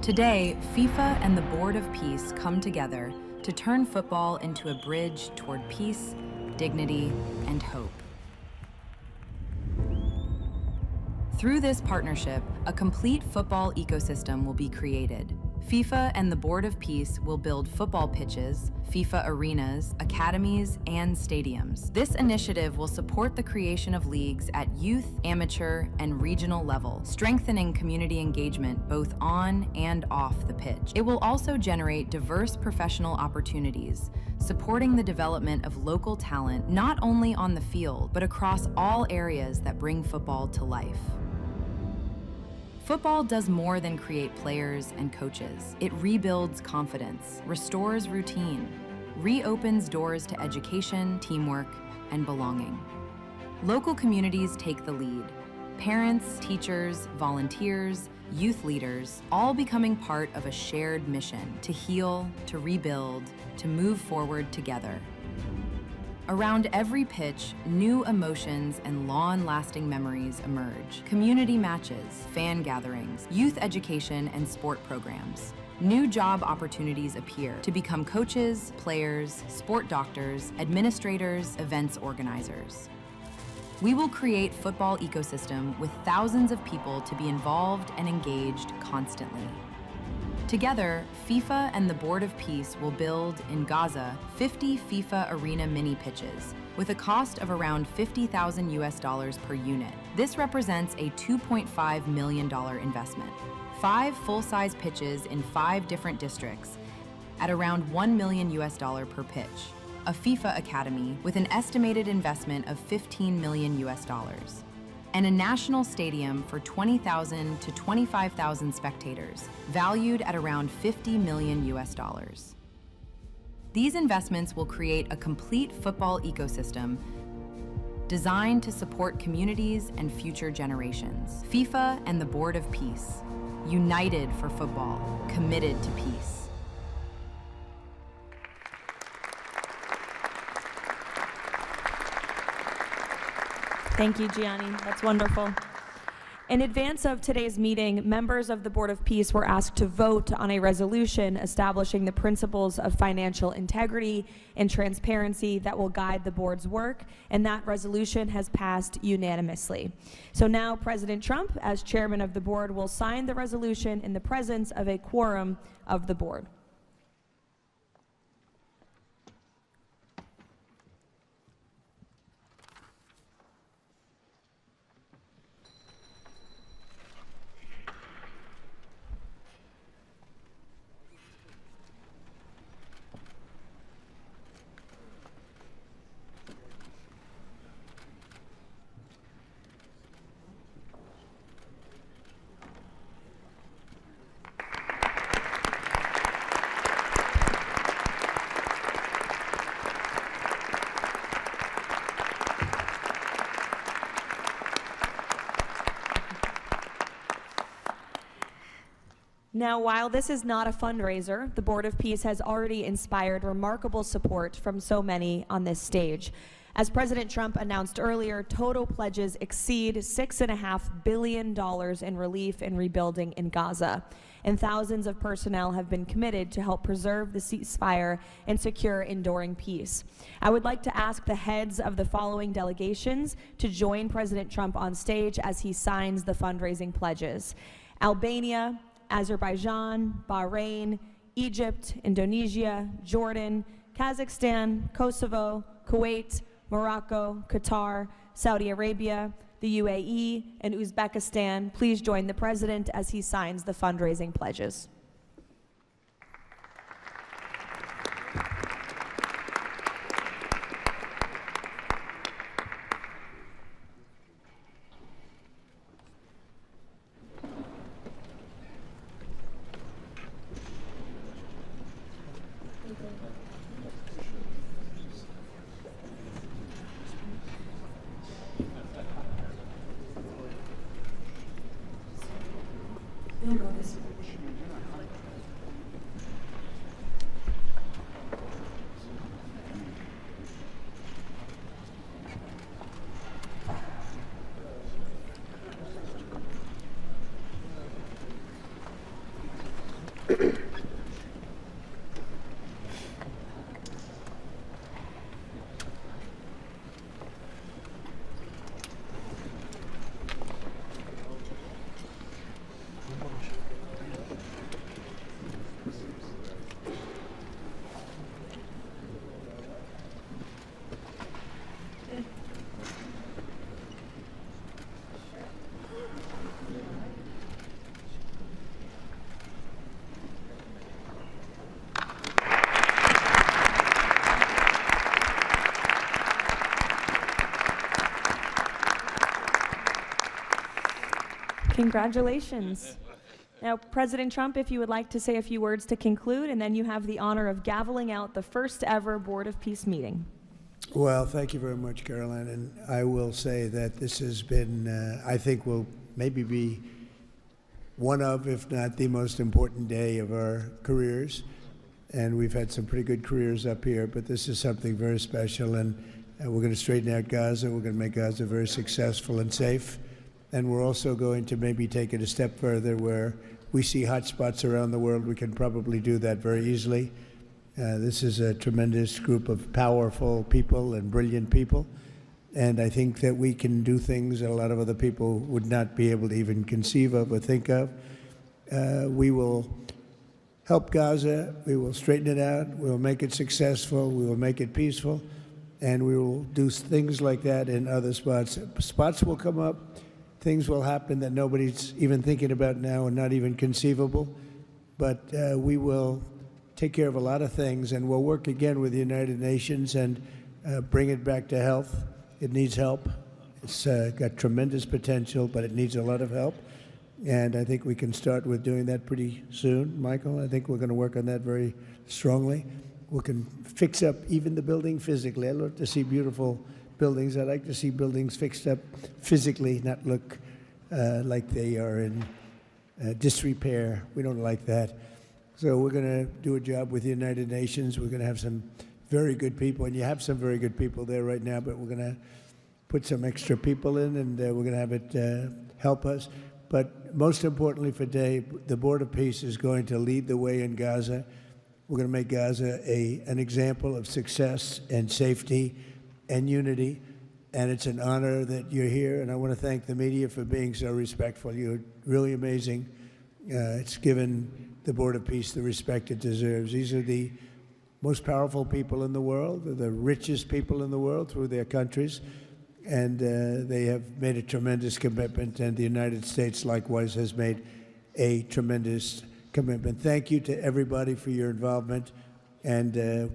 Today, FIFA and the Board of Peace come together to turn football into a bridge toward peace, dignity, and hope. Through this partnership, a complete football ecosystem will be created. FIFA and the Board of Peace will build football pitches, FIFA arenas, academies, and stadiums. This initiative will support the creation of leagues at youth, amateur, and regional level, strengthening community engagement both on and off the pitch. It will also generate diverse professional opportunities, supporting the development of local talent not only on the field, but across all areas that bring football to life. Football does more than create players and coaches. It rebuilds confidence, restores routine, reopens doors to education, teamwork, and belonging. Local communities take the lead. Parents, teachers, volunteers, youth leaders, all becoming part of a shared mission to heal, to rebuild, to move forward together. Around every pitch, new emotions and long-lasting memories emerge. Community matches, fan gatherings, youth education, and sport programs. New job opportunities appear to become coaches, players, sport doctors, administrators, events organizers. We will create football ecosystem with thousands of people to be involved and engaged constantly. Together, FIFA and the Board of Peace will build, in Gaza, 50 FIFA arena mini pitches, with a cost of around $50,000 per unit. This represents a $2.5 million investment. 5 full-size pitches in 5 different districts at around $1 million per pitch. A FIFA academy with an estimated investment of $15 million. And a national stadium for 20,000 to 25,000 spectators, valued at around $50 million. These investments will create a complete football ecosystem designed to support communities and future generations. FIFA and the Board of Peace, united for football, committed to peace. Thank you, Gianni. That's wonderful. In advance of today's meeting, members of the Board of Peace were asked to vote on a resolution establishing the principles of financial integrity and transparency that will guide the board's work, and that resolution has passed unanimously. So now President Trump, as chairman of the board, will sign the resolution in the presence of a quorum of the board. Now, while this is not a fundraiser, the Board of Peace has already inspired remarkable support from so many on this stage. As President Trump announced earlier, total pledges exceed $6.5 billion in relief and rebuilding in Gaza, and thousands of personnel have been committed to help preserve the ceasefire and secure enduring peace. I would like to ask the heads of the following delegations to join President Trump on stage as he signs the fundraising pledges: Albania, Azerbaijan, Bahrain, Egypt, Indonesia, Jordan, Kazakhstan, Kosovo, Kuwait, Morocco, Qatar, Saudi Arabia, the UAE, and Uzbekistan. Please join the President as he signs the fundraising pledges. Congratulations. Now, President Trump, if you would like to say a few words to conclude, and then you have the honor of gaveling out the first ever Board of Peace meeting. Well, thank you very much, Caroline. And I will say that this has been, I think, will maybe be one of, if not the most important day of our careers. And we've had some pretty good careers up here, but this is something very special. And we're going to straighten out Gaza. We're going to make Gaza very successful and safe. And we're also going to maybe take it a step further where we see hot spots around the world. We can probably do that very easily. This is a tremendous group of powerful people and brilliant people. And I think that we can do things that a lot of other people would not be able to even conceive of or think of. We will help Gaza. We will straighten it out. We will make it successful. We will make it peaceful. And we will do things like that in other spots. Spots will come up. Things will happen that nobody's even thinking about now and not even conceivable. But we will take care of a lot of things, and we'll work again with the United Nations and bring it back to health. It needs help. It's got tremendous potential, but it needs a lot of help. And I think we can start with doing that pretty soon, Michael. I think we're going to work on that very strongly. We can fix up even the building physically. I love to see beautiful buildings. I like to see buildings fixed up physically, not look like they are in disrepair. We don't like that. So we're going to do a job with the United Nations. We're going to have some very good people, and you have some very good people there right now, but we're going to put some extra people in, and we're going to have it help us. But most importantly for today, the Board of Peace is going to lead the way in Gaza. We're going to make Gaza an example of success and safety and unity, and it's an honor that you're here, and I want to thank the media for being so respectful. You're really amazing. It's given the Board of Peace the respect it deserves. These are the most powerful people in the world. They're the richest people in the world through their countries, and they have made a tremendous commitment, and the United States likewise has made a tremendous commitment. Thank you to everybody for your involvement, and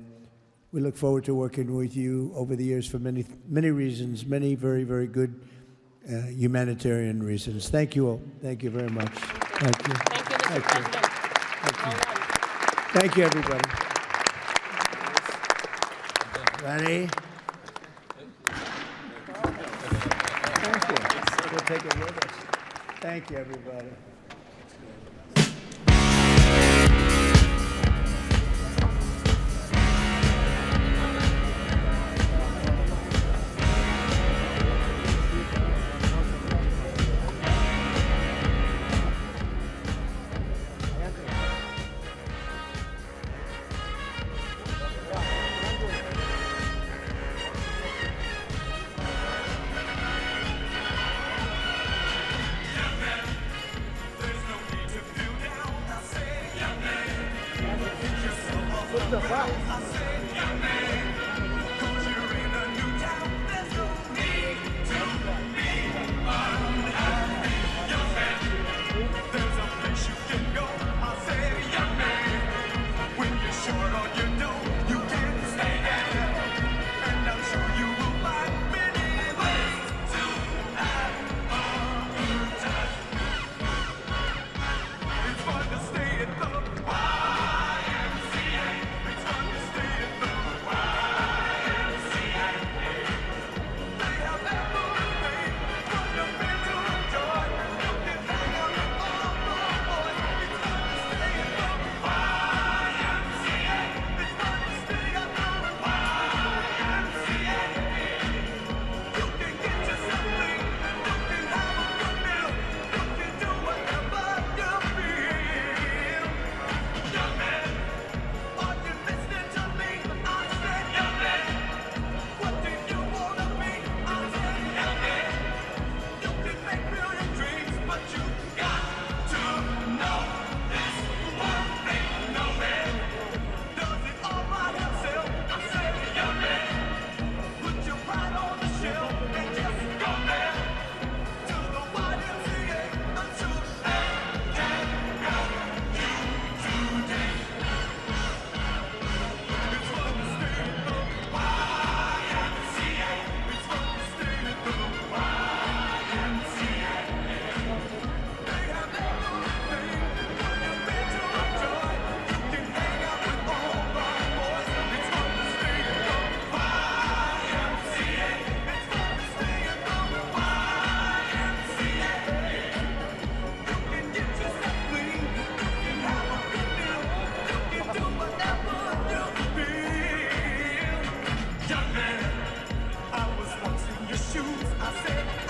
we look forward to working with you over the years for many, many reasons, many very, very good humanitarian reasons. Thank you all. Thank you very much. Thank you. Thank you, Mr. President. Thank you. Thank you, everybody. Ready? Thank you. We'll take it with us. Thank you, everybody. I said,